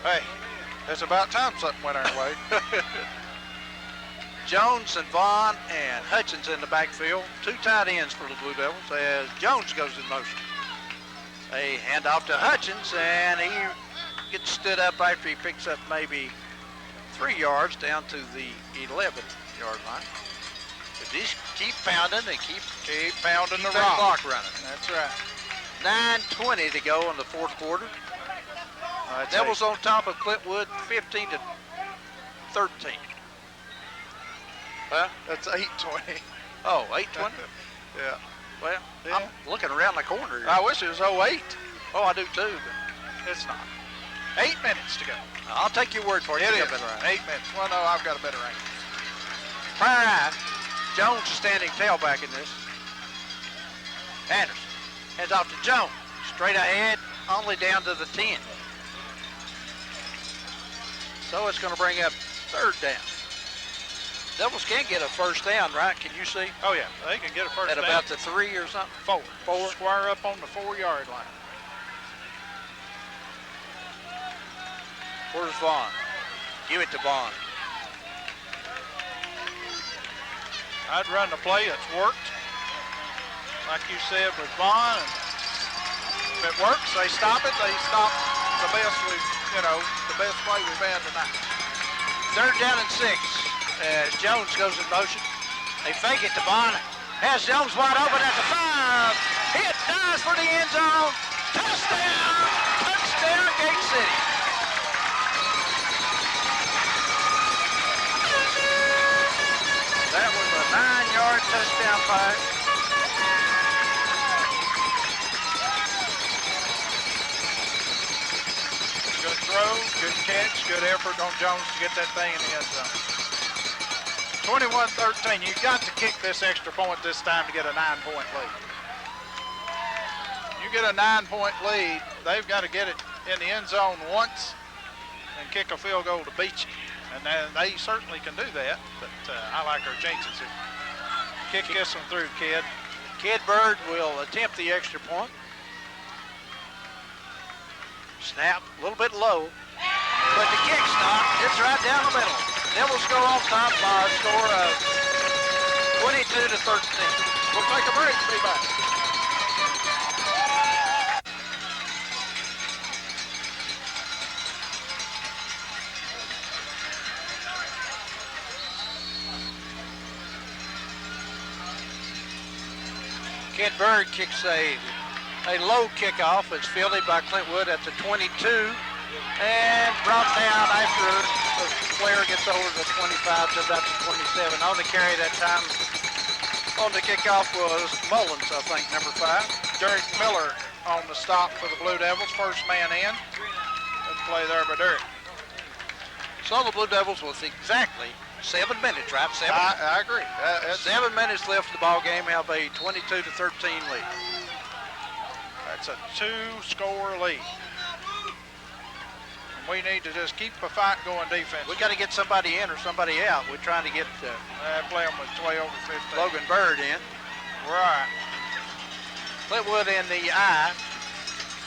hey, it's about time something went our way. Jones and Vaughn and Hutchins in the backfield. 2 tight ends for the Blue Devils as Jones goes in motion. They hand off to Hutchins, and he gets stood up after he picks up maybe 3 yards down to the 11-yard line. But just keep pounding and keep pounding the that rock. clock running. That's right. 9:20 to go in the fourth quarter. Devils on top of Clintwood, 15 to 13. Huh? That's 8:20. Oh, 8:20? Yeah. Well, Yeah. I'm looking around the corner here. I wish it was 08. Oh, I do too, but It's not. 8 minutes to go. I'll take your word for it. It You is. got better eye. 8 minutes. Well, no, I've got a better range. Prior eye. Jones is standing tailback in this. Anderson hands off to Jones. Straight ahead, only down to the 10. So it's going to bring up 3rd down. Devils can get a first down, right? Can you see? Oh, yeah. They can get a first At down. about the 3 or something? 4. 4. Square up on the 4-yard line. Where's Vaughn? Give it to Vaughn. I'd run the play that's worked. Like you said with Vaughn. If it works, they stop it. They stop the best the best play we've had tonight. 3rd down and 6 as Jones goes in motion. They fake it to Vaughn. Has Jones wide open at the 5. Hit, dives for the end zone. Touchdown! Touchdown, Gate City. That was a 9-yard touchdown pass. Good throw, good catch, good effort on Jones to get that thing in the end zone. 21-13. You got to kick this extra point this time to get a 9-point lead. You get a 9-point lead, they've got to get it in the end zone once and kick a field goal to beat you. And they certainly can do that, but I like our chances here. Kick this one through, Kid. Kid Bird will attempt the extra point. Snap, a little bit low, but the kick's not. It's right down the middle. Devils go off top by a score of 22-13. We'll take a break and be back. Kid Bird kicks a low kickoff. It's fielded by Clintwood at the 22 and brought down after the player gets over the 25 to about the 27. On the carry that time on the kickoff was Mullins, I think, number 5. Derek Miller on the stop for the Blue Devils, first man in. Good play there by Derek. So the Blue Devils with exactly 7 minutes, right? I agree. 7 minutes left in the ball game. Have a 22-13 lead. That's a 2-score lead. And we need to just keep the fight going defense. We got to get somebody in or somebody out. We're trying to get play them with 12-15. Logan Bird in. Right. Clintwood in the eye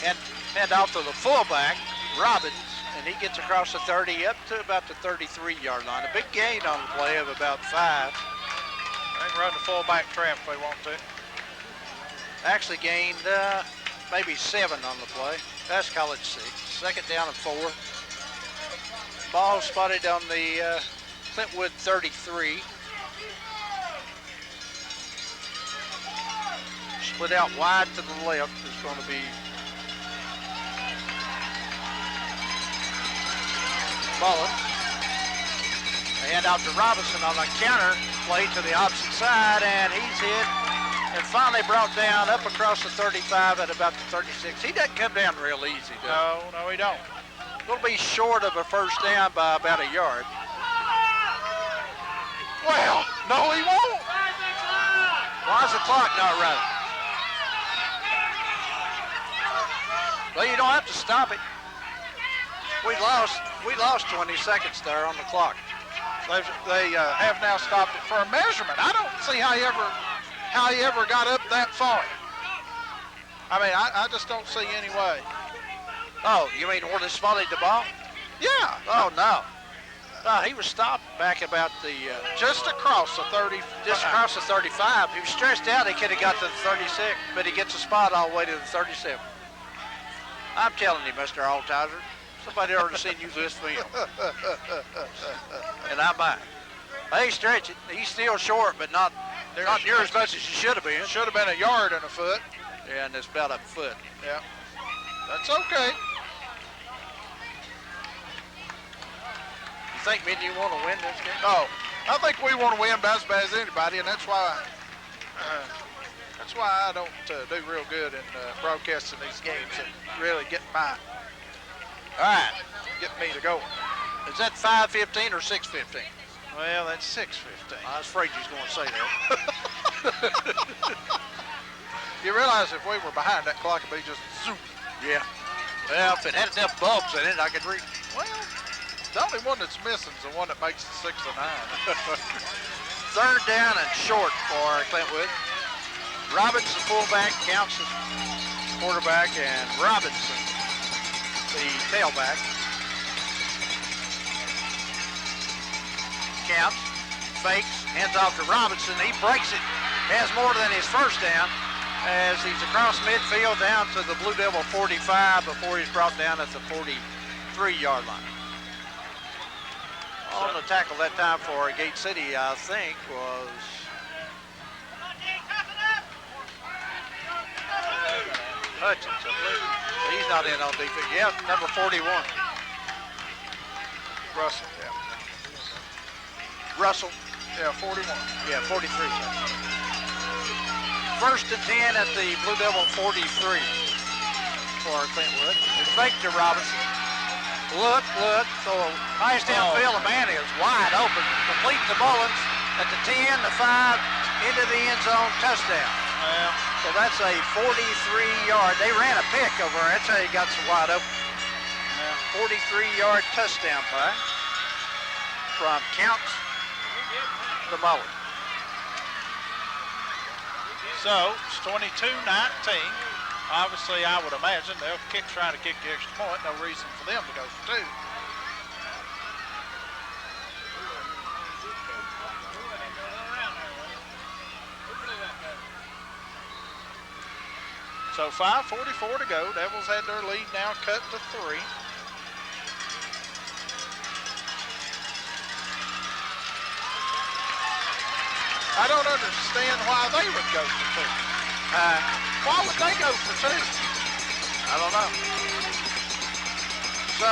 and hand off to the fullback, Robbins. And he gets across the 30 up to about the 33-yard line. A big gain on the play of about 5. They can run the fullback trap if they want to. Actually gained maybe 7 on the play. Let's call it 6. Second down and 4. Ball spotted on the Clintwood 33. Split out wide to the left is going to be Mullins. They hand out to Robinson on a counter play to the opposite side, and he's hit and finally brought down up across the 35 at about the 36. He doesn't come down real easy, does he? No, he don't. Will be short of a first down by about a yard. Well, no, he won't. Why is the clock not running? Well, you don't have to stop it. We lost 20 seconds there on the clock. They have now stopped it for a measurement. I don't see how he ever got up that far. I mean, I just don't see any way. Oh, you mean where they spotted the ball? Yeah. Oh, no. No, he was stopped back about the... just across the 30. Just across the 35. He was stretched out. He could have got to the 36, but he gets a spot all the way to the 37. I'm telling you, Mr. Altizer, somebody ought to send you this film. And I might. They stretch it. He's still short, but not near as much as he should have been. Should have been a yard and a foot. Yeah, and it's about a foot. Yeah. That's okay. You think, men, you want to win this game? Oh, I think we want to win about as bad as anybody, and that's why I don't do real good in broadcasting these games and really get me to go. Is that 5:15 or 6:15? Well, that's 6:15. I was afraid you was going to say that. You realize if we were behind that clock, it'd be just zoom. Yeah. Well, if it had enough bulbs in it, I could read. Well, the only one that's missing is the one that makes the 6 and 9. Third down and short for Clintwood. Robinson, fullback, counts as quarterback, and Robinson, the tailback. Counts, fakes, hands off to Robinson. He breaks it, has more than his first down as he's across midfield down to the Blue Devil 45 before he's brought down at the 43-yard line. On the tackle that time for Gate City, I think, was Hutchins, I believe. He's not in on defense. Yeah, number 41. Russell, yeah. Russell. Yeah, 41. Yeah, 43. First and 10 at the Blue Devil 43 for Clintwood. It's fake to Robinson. Look. So highest downfield, the man is wide open. Complete to Mullins at the 10, the 5, into the end zone, touchdown. Yeah. So that's a 43-yard. They ran a pick over there. That's how he got so wide open. Yeah. 43-yard touchdown play from Counts to Mullins. So it's 22-19. Obviously, I would imagine they'll try to kick the extra point. No reason for them to go for 2. So 5:44 to go. Devils had their lead now cut to 3. I don't understand why they would go for 2. Why would they go for 2? I don't know. So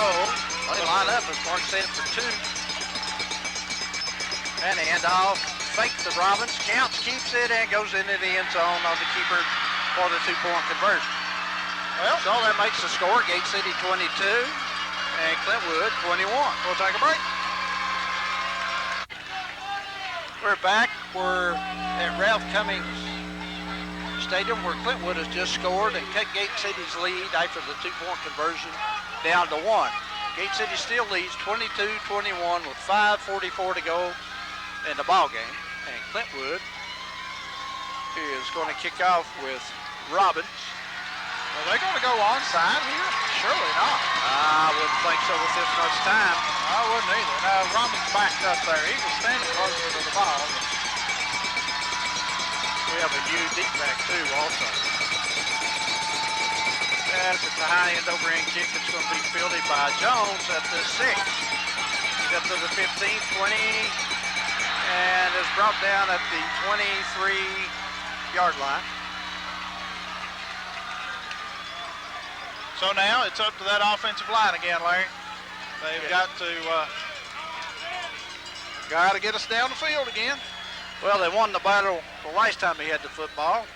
they line up, as Mark said, for 2. And the handoff, fake to Robbins. Counts, keeps it, and goes into the end zone on the keeper for the 2-point conversion. Well, So that makes the score Gate City 22 and Clintwood 21. we'll take a break. We're back. We're at Ralph Cummings Stadium where Clintwood has just scored and cut Gate City's lead after the 2-point conversion down to 1. Gate City still leads 22-21 with 5:44 to go in the ball game. And Clintwood is going to kick off with Robbins. Are they going to go onside here? Surely not. I wouldn't think so with this much time. I wouldn't either. No, Robbins backed up there. He was standing closer to the ball. We have a new deep back too also. Yes, it's a high end over end kick. It's going to be fielded by Jones at the 6. He's up to the 15, 20, and is brought down at the 23-yard line. So now it's up to that offensive line again, Larry. They've got to get us down the field again. Well, they won the battle the last time he had the football.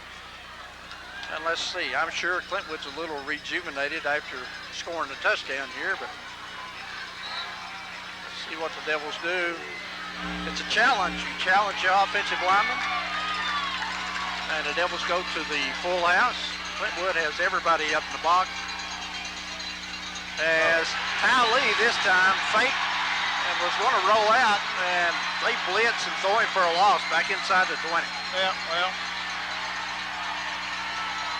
And let's see, I'm sure Clintwood's a little rejuvenated after scoring the touchdown here, but let's see what the Devils do. It's a challenge. You challenge your offensive lineman, and the Devils go to the full house. Clintwood has everybody up in the box. As Ty Lee this time faked and was going to roll out, and they blitz and throw him for a loss back inside the 20. Yeah, well.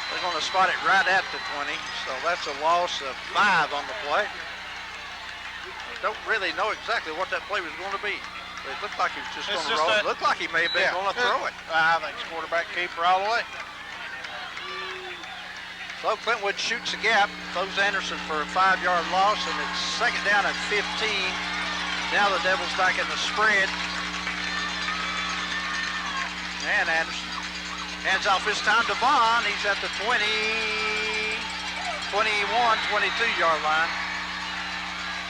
They're going to spot it right at the 20, so that's a loss of 5 on the play. Don't really know exactly what that play was going to be. It looked like he was just going to roll. It looked like he may have been going to throw it. I think it's quarterback keeper all the way. So Clintwood shoots a gap, throws Anderson for a 5-yard loss, and it's second down at 15. Now the Devils back in the spread. And Anderson hands off this time to Vaughn. He's at the 20, 21, 22-yard line.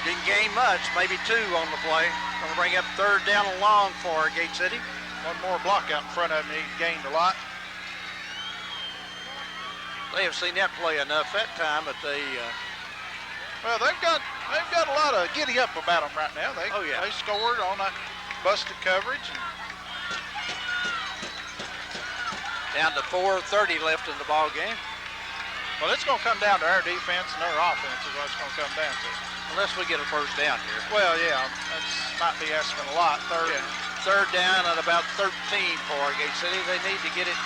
Didn't gain much, maybe 2 on the play. Going to bring up third down and long for Gate City. One more block out in front of him. He gained a lot. They have seen that play enough that time, but they. Well, they've got a lot of giddy up about them right now. They scored on that busted coverage. Down to 4:30 left in the ball game. Well, it's going to come down to our defense and our offense is what it's going to come down to. Unless we get a first down here. Well, yeah, that might be asking a lot. Third down at about 13 for Gate City. They need to get it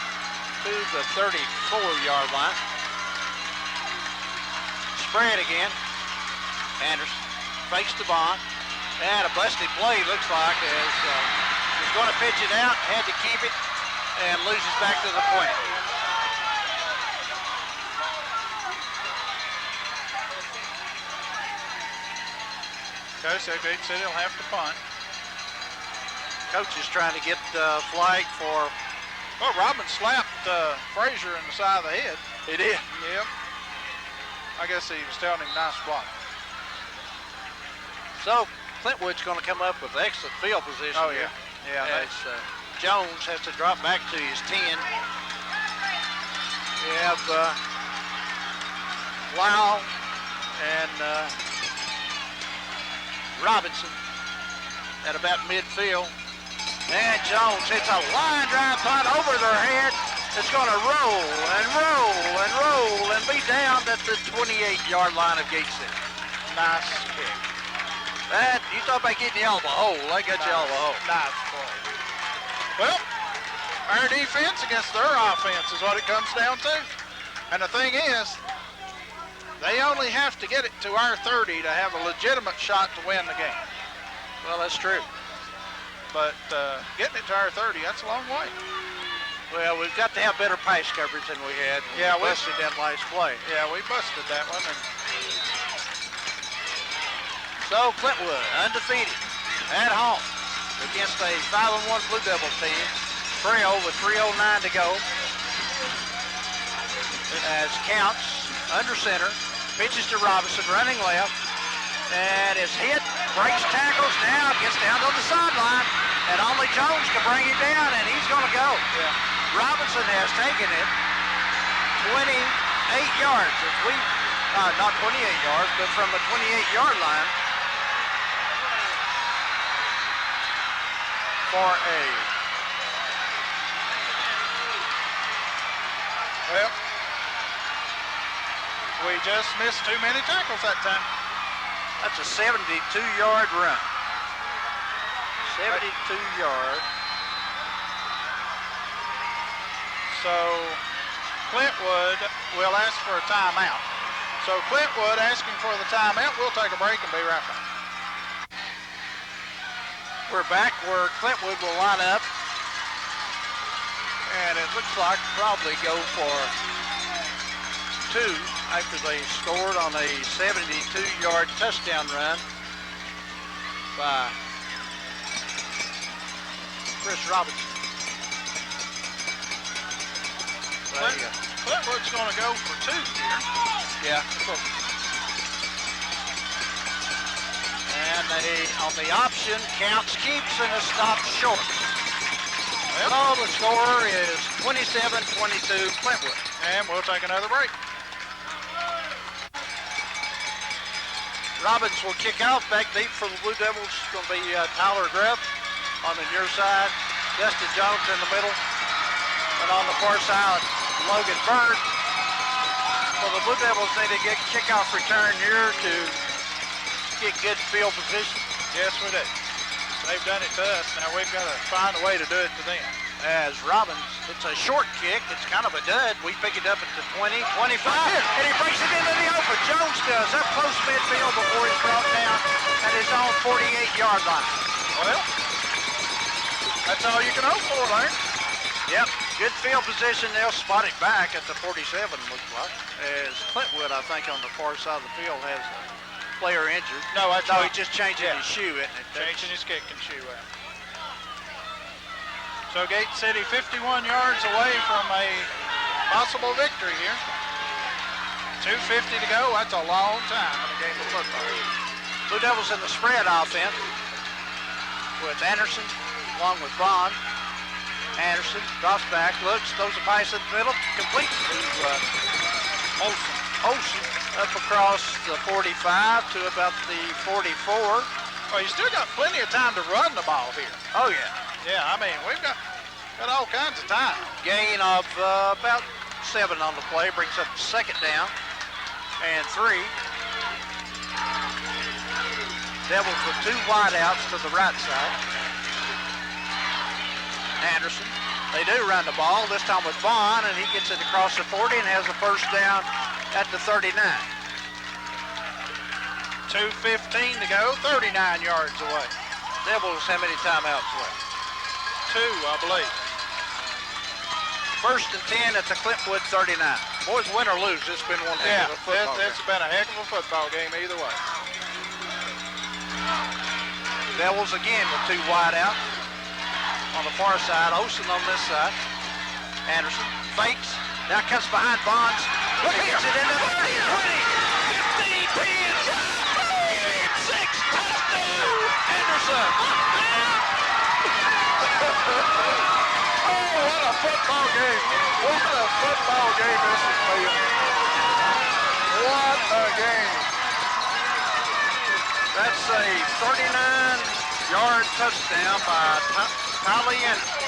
to the 34-yard line. Spread again. Anderson fakes to Bond. And a busted play looks like as he's going to pitch it out, had to keep it, and loses back to the 20. Okay, so Gate City will have to punt. Coach is trying to get the flag for. Well, Robin slapped Frazier in the side of the head. He did. Yep. I guess he was telling him nice block. So Clintwood's going to come up with excellent field position. Oh yeah. Here. Yeah. As Jones has to drop back to his 10. We have Lau and Robinson at about midfield. And Jones hits a line drive punt over their head. It's going to roll and roll and roll and be down at the 28-yard line of Gate City. Nice kick. That, you thought about getting the elbow hole. They got the elbow hole. Nice play. Well, our defense against their offense is what it comes down to. And the thing is, they only have to get it to our 30 to have a legitimate shot to win the game. Well, that's true. But getting it to our 30, that's a long way. Well, we've got to have better pass coverage than we had. Yeah, we busted that last play. Yeah, we busted that one. And so Clintwood, undefeated, at home against a 5-1 Blue Devils team. Trail with 3:09 to go. As counts under center, pitches to Robinson, running left, and is hit, breaks tackles, now gets down on the sideline, and only Jones can bring him down, and he's going to go. yeah. Robinson has taken it 28 yards. Not 28 yards, but from the 28-yard line for a... Well, we just missed too many tackles that time. That's a 72-yard run. 72 yards. So Clintwood will ask for a timeout. So Clintwood asking for the timeout. We'll take a break and be right back. We're back where Clintwood will line up. And it looks like probably go for 2 after they scored on a 72-yard touchdown run by Chris Robinson. Clintwood's going to go for 2 here. Yeah. And on the option, counts, keeps, and a stop short. Well, the score is 27-22 Clintwood. And we'll take another break. Robbins will kick out back deep for the Blue Devils. It's going to be Tyler Grubb on the near side, Dustin Jones in the middle, and on the far side, Logan Bird. So the Blue Devils need to get kickoff return here to get good field position. Yes, we do. They've done it to us. Now we've got to find a way to do it to them. As Robbins, it's a short kick. It's kind of a dud. We pick it up at the 20, 25, and he breaks it into the open. Jones does up close midfield before he's brought down at his own 48-yard line. Well, that's all you can hope for, Larry. Yep, good field position. They'll spot it back at the 47, looks like. As Clintwood, I think, on the far side of the field has a player injured. No, he's just changing his shoe, isn't it? Changing his kicking shoe out. So Gate City 51 yards away from a possible victory here. 2:50 to go. That's a long time in a game of football. Blue Devils in the spread offense with Anderson along with Bond. Anderson drops back, looks, throws a pass in the middle, complete to Olsen up across the 45 to about the 44. Well, you still got plenty of time to run the ball here. Oh, yeah. Yeah, I mean, we've got all kinds of time. Gain of about 7 on the play, brings up the second down and 3. Devils with 2 wideouts to the right side. Anderson, they do run the ball, this time with Vaughn, and he gets it across the 40 and has a first down at the 39. 2:15 to go, 39 yards away. Devils, how many timeouts left? 2, I believe. First and 10 at the Clintwood 39. Boys, win or lose, it's been one heck of a football game. It's been a heck of a football game either way. Devils again with 2 wide out. On the far side, Olsen on this side. Anderson fakes, now cuts behind Bonds. Look, he gets it into 30, 20, 15, 10, 6, touchdown, Anderson. Oh, what a football game. What a football game this has been. What a game. That's a 39-yard touchdown by Tylee Anderson.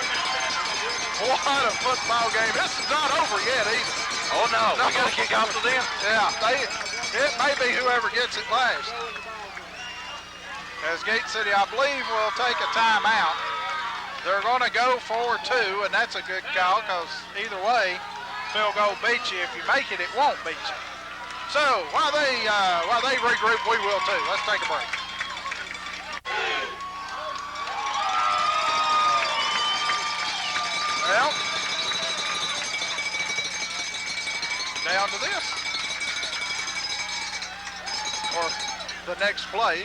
What a football game. This is not over yet either. Oh, no. We got to kick off to them. Yeah, it may be whoever gets it last. As Gate City, I believe, will take a timeout. They're going to go for 2, and that's a good call because either way, field goal beats you. If you make it, it won't beat you. So while they regroup, we will too. Let's take a break. Well, down to this, or the next play.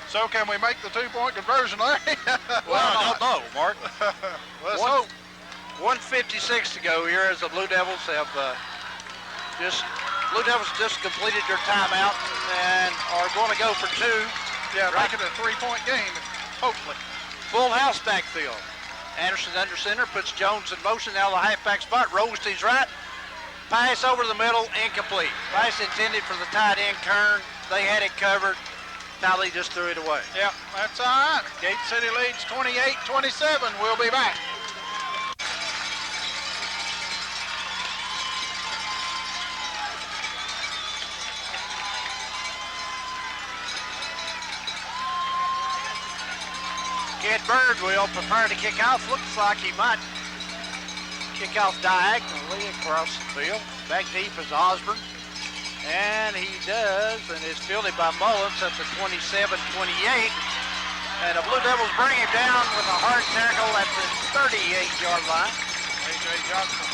So can we make the 2-point conversion, Larry? Well, I don't know, Mark. Let's hope. 1:56 to go here as the Blue Devils have just completed their timeout and are going to go for 2. Yeah, make it a 3-point game, hopefully. Full house backfield. Anderson under center, puts Jones in motion, now the halfback spot, rolls to his right, pass over the middle, incomplete. Pass intended for the tight end, Kern. They had it covered. Tylee just threw it away. Yep, that's all right. Gate City leads 28-27. We'll be back. Kid Bird will prepare to kick off. Looks like he might kick off diagonally across the field. Back deep is Osborne. And he does, and is fielded by Mullins at the 27-28. And the Blue Devils bring him down with a hard tackle at the 38-yard line. A.J. Johnson,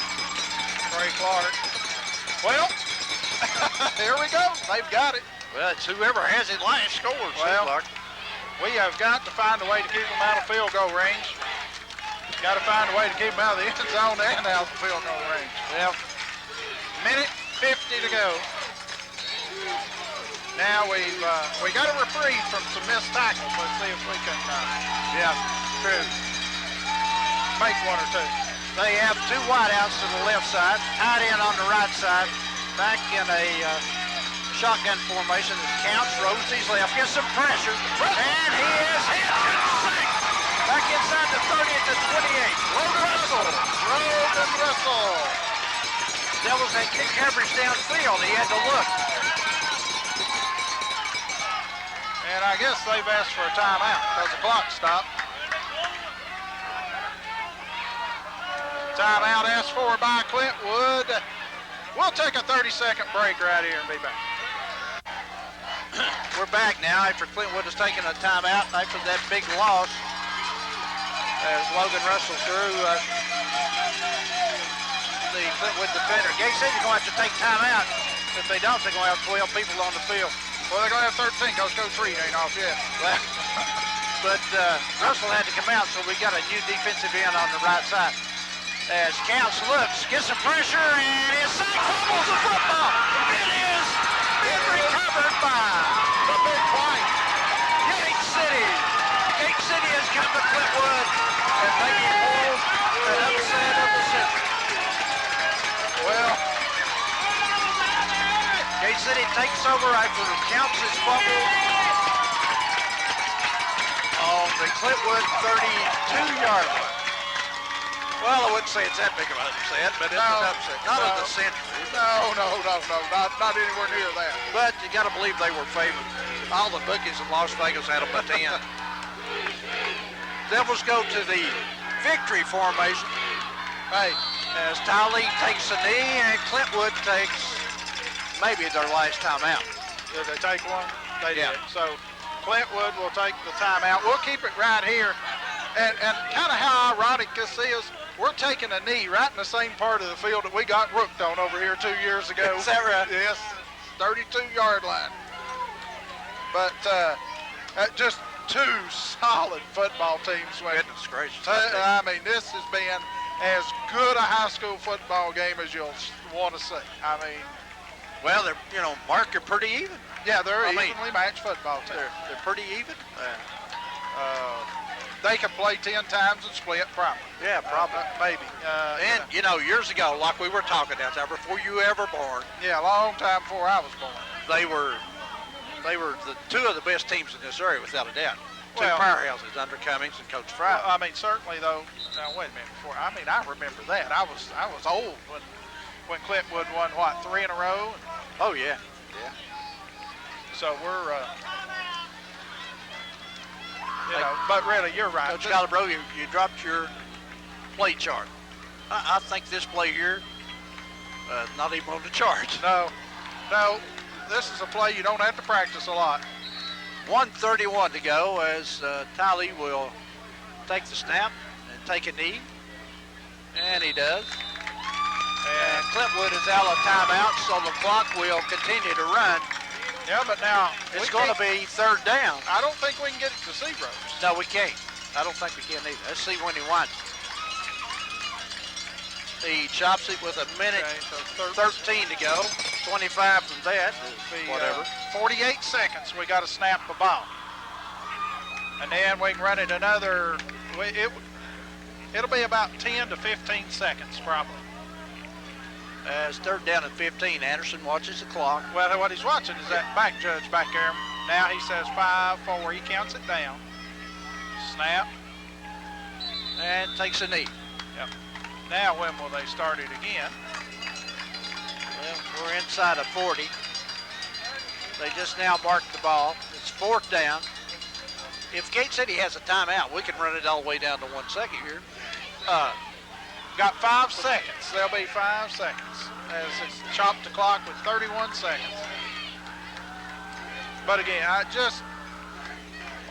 Trey Clark. Well, here we go. They've got it. Well, it's whoever has it last scores. Well, we have got to find a way to keep them out of field goal range. Got to find a way to keep them out of the end zone and out of the field goal range. Well, minute 50 to go. Now we got a reprieve from some missed tackles. Let's see if we can, make one or two. They have 2 wideouts to the left side, tight end on the right side, back in a shotgun formation. It counts, rolls to his left, gets some pressure, and he is hit and sacked. Back inside the 30 at the 28. Logan Russell. Devils had kick coverage downfield. He had to look. And I guess they've asked for a timeout because the clock stopped. Timeout asked for by Clintwood. We'll take a 30-second break right here and be back. We're back now after Clintwood has taken a timeout after that big loss as Logan Russell threw the Clintwood defender. Gate City's going to have to take timeout. If they don't, they're going to have 12 people on the field. Well, they're going to have 13 because Coach Reed ain't off yet. But Russell had to come out, so we got a new defensive end on the right side. As Counts looks, gets some pressure, and his sack fumbles the football. It is being recovered by the big white. Gate City. Gate City has come to Clintwood and making hold an upset of the century. Well, Gate City takes over after Counts his fumble on the Clintwood 32-yard line. Well, I wouldn't say it's that big of an upset, but it's an upset. Not of the century. No, not anywhere near that. But you got to believe they were favored. All the bookies in Las Vegas had them at 10. Devils go to the victory formation. Hey, as Tylee takes a knee and Clintwood takes maybe their last time out. Did they take one? They Yeah. did. So Clintwood will take the timeout. We'll keep it right here. And kind of how ironic this is, we're taking a knee right in the same part of the field that we got rooked on over here 2 years ago. Is that right? Yes, 32-yard line. But just 2 solid football teams. Goodness gracious. I mean, this has been as good a high school football game as you'll want to see. I mean, Well, they're, Mark, they're pretty even. yeah, they're evenly matched football teams. They're pretty even. they could play 10 times and split, probably. Yeah, probably. Maybe. And, you know, years ago, like we were talking out there, before you ever born, Yeah, a long time before I was born. They were the two of the best teams in this area, without a doubt. Two Well- powerhouses under Cummings and Coach Fry. I mean, certainly though. Now wait a minute. I remember that. I was old when Clintwood won what 3 in a row. Oh yeah, yeah. So we're, you know. But really, you're right. Coach Calabro, you dropped your play chart. I think this play here, not even on the chart. No. This is a play you don't have to practice a lot. 1:31 to go as Talley will take the snap and take a knee, and he does. And Clintwood is out of timeout, so the clock will continue to run. Yeah, but now It's going to be 3rd down. I don't think we can get it to zeros. No, we can't. I don't think we can either. Let's see when he wants it. He chops it with a minute Okay, so 13 to go. 25 from that. be, Whatever. 48 seconds. We got to snap the ball, and then we can run it another. It'll be about 10 to 15 seconds probably. As 3rd down and 15, Anderson watches the clock. Well, what he's watching is that back judge back there. Now he says 5-4. He counts it down. Snap. And takes a knee. Yep. Now when will they start it again? Well, we're inside of 40. They just now marked the ball. It's 4th down. If Gate City has a timeout, we can run it all the way down to 1 second here. Got 5 seconds. There'll be 5 seconds as it's chopped the clock with 31 seconds. But again,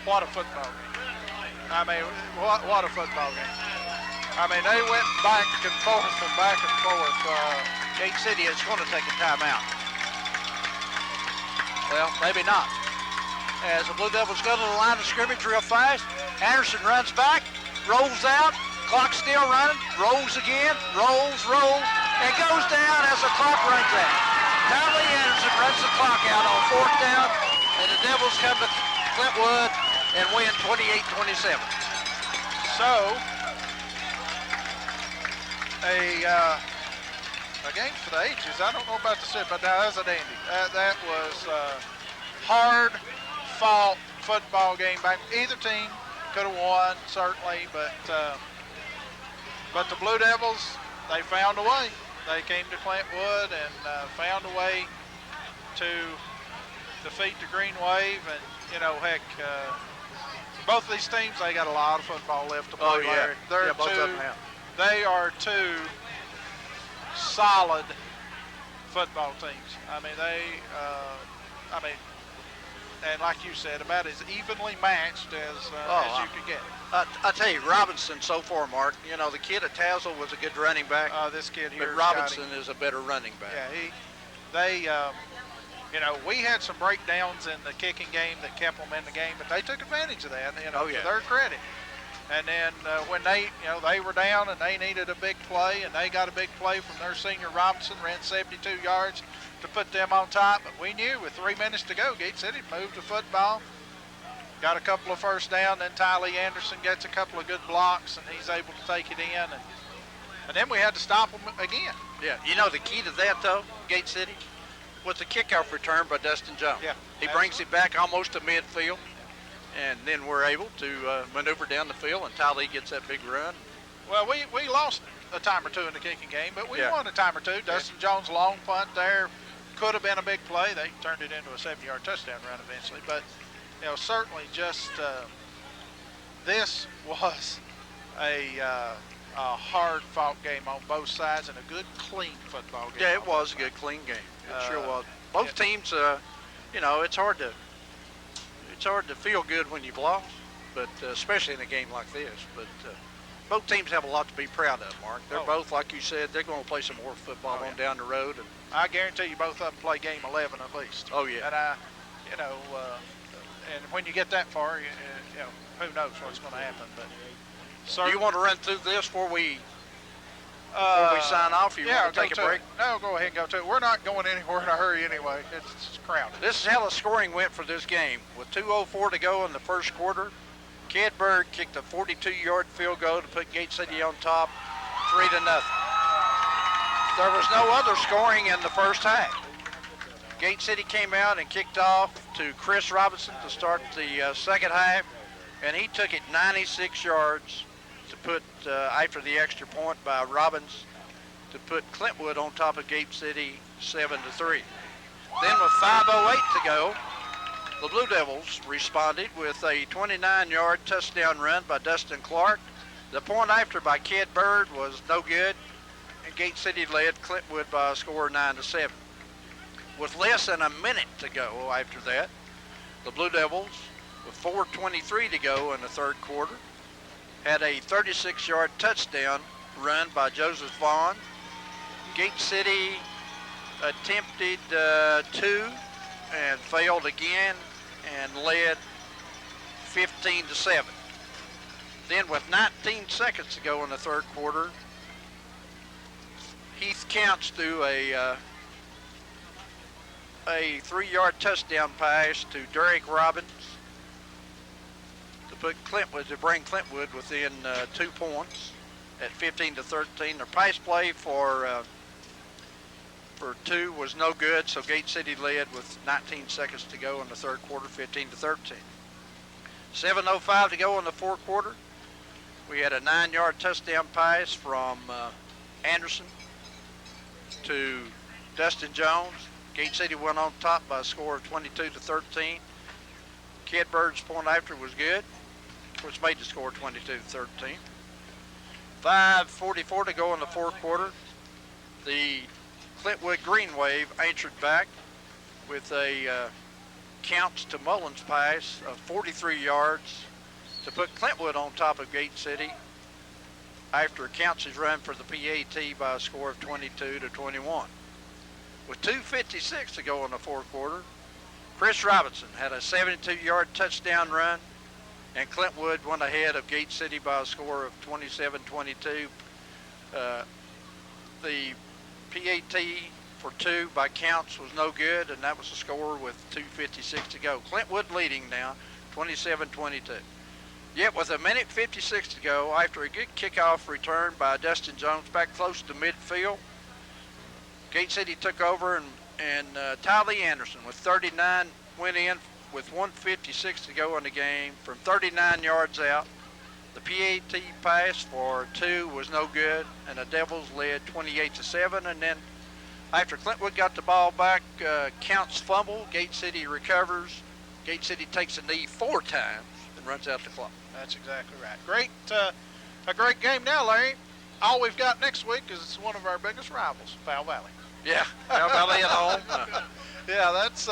what a football game. I mean, what a football game. I mean, they went back and forth and back and forth. Gate City is going to take a timeout. Well, maybe not. As the Blue Devils go to the line of scrimmage real fast, Anderson runs back, rolls out, clock's still running, rolls again, rolls, and goes down as the clock runs out. Talley Anderson runs the clock out on 4th down, and the Devils come to Clintwood and win 28-27. So, a game for the ages. I don't know about the city, but that was a dandy. That was a hard-fought football game. Either team could have won, certainly, but the Blue Devils, they found a way. They came to Clintwood and found a way to defeat the Green Wave. And, you know, heck, both of these teams, they got a lot of football left to play. Oh, yeah. They're both of them have. They are two solid football teams. I mean, and like you said, about as evenly matched as you could get. I tell you, Robinson so far, Mark, you know, the kid at Tazewell was a good running back. This kid here, but Robinson is a better running back. Yeah, you know, we had some breakdowns in the kicking game that kept them in the game, but they took advantage of that, you know, to their credit. And then when they were down and they needed a big play, and they got a big play from their senior Robinson, ran 72 yards to put them on top. But we knew with 3 minutes to go, Gate City moved the football, got a couple of first down. Then Talley Anderson gets a couple of good blocks, and he's able to take it in. And then we had to stop them again. Yeah, you know the key to that though, Gate City, was the kickoff return by Dustin Jones. Yeah, he brings it back almost to midfield. And then we're able to maneuver down the field, and Talley gets that big run. Well, we lost a time or two in the kicking game, but we won a time or two. Dustin Jones' long punt there could have been a big play. They turned it into a 70-yard touchdown run eventually. But, you know, certainly just this was a hard-fought game on both sides and a good, clean football game. Yeah, it was a good, clean game. It sure was. Both teams, you know, it's hard to feel good when you've lost, but especially in a game like this. But both teams have a lot to be proud of, Mark. They're both, like you said, they're going to play some more football on down the road. And I guarantee you both of them play game 11 at least. Oh, yeah. And you know, and when you get that far, you know, who knows what's going to happen. But do you want to run through this before we sign off? You want to take a break? No, go ahead and go to it. We're not going anywhere in a hurry anyway. It's crowded. This is how the scoring went for this game. With 2:04 to go in the first quarter, Kedberg kicked a 42-yard field goal to put Gate City on top, 3-0. There was no other scoring in the first half. Gate City came out and kicked off to Chris Robinson to start the second half, and he took it 96 yards to put, after the extra point by Robbins, to put Clintwood on top of Gate City 7-3. Then with 5:08 to go, the Blue Devils responded with a 29-yard touchdown run by Dustin Clark. The point after by Ked Bird was no good, and Gate City led Clintwood by a score of 9-7. With less than a minute to go after that, the Blue Devils, with 4:23 to go in the third quarter, had a 36-yard touchdown run by Joseph Vaughn. Gate City attempted 2 and failed again and led 15-7. Then with 19 seconds to go in the third quarter, Heath Counts threw a 3-yard touchdown pass to Derek Robbins to bring Clintwood within 2 points at 15-13. Their pass play for 2 was no good, so Gate City led with 19 seconds to go in the third quarter, 15-13. 7:05 to go in the fourth quarter. We had a 9-yard touchdown pass from Anderson to Dustin Jones. Gate City went on top by a score of 22-13. Kedbird's point after was good, which made the score 22-13. 5:44 to go in the fourth quarter. The Clintwood Green Wave answered back with a Counts to Mullins pass of 43 yards to put Clintwood on top of Gate City after Counts' run for the PAT by a score of 22-21. With 2:56 to go in the fourth quarter, Chris Robinson had a 72-yard touchdown run, and Clintwood went ahead of Gate City by a score of 27-22. The PAT for 2 by Counts was no good, and that was the score with 2:56 to go. Clintwood leading now, 27-22. Yet with 1:56 to go, after a good kickoff return by Dustin Jones back close to midfield, Gate City took over, and Tylee Anderson with 39 went in with 1:56 to go in the game from 39 yards out. The PAT pass for 2 was no good, and the Devils led 28-7. And then after Clintwood got the ball back, Counts fumble, Gate City recovers. Gate City takes a knee 4 times and runs out the clock. That's exactly right. A great game now, Larry. All we've got next week is one of our biggest rivals, Powell Valley. Yeah, Powell Valley at home. Yeah, that's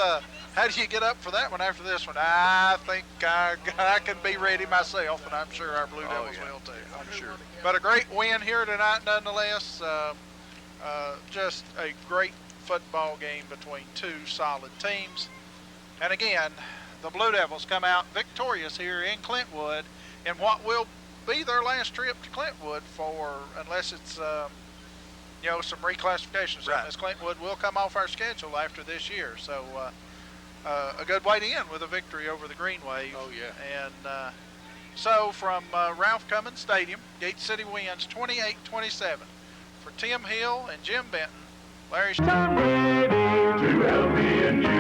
how do you get up for that one after this one? I think I can be ready myself, and I'm sure our Blue Devils will too. I'm sure. But a great win here tonight nonetheless. Just a great football game between 2 solid teams. And again, the Blue Devils come out victorious here in Clintwood in what will be their last trip to Clintwood unless it's some reclassifications. Right. As Clintwood will come off our schedule after this year. So a good way to end with a victory over the Green Wave. Oh, yeah. And so from Ralph Cummins Stadium, Gate City wins 28-27. For Tim Hill and Jim Benton, Larry...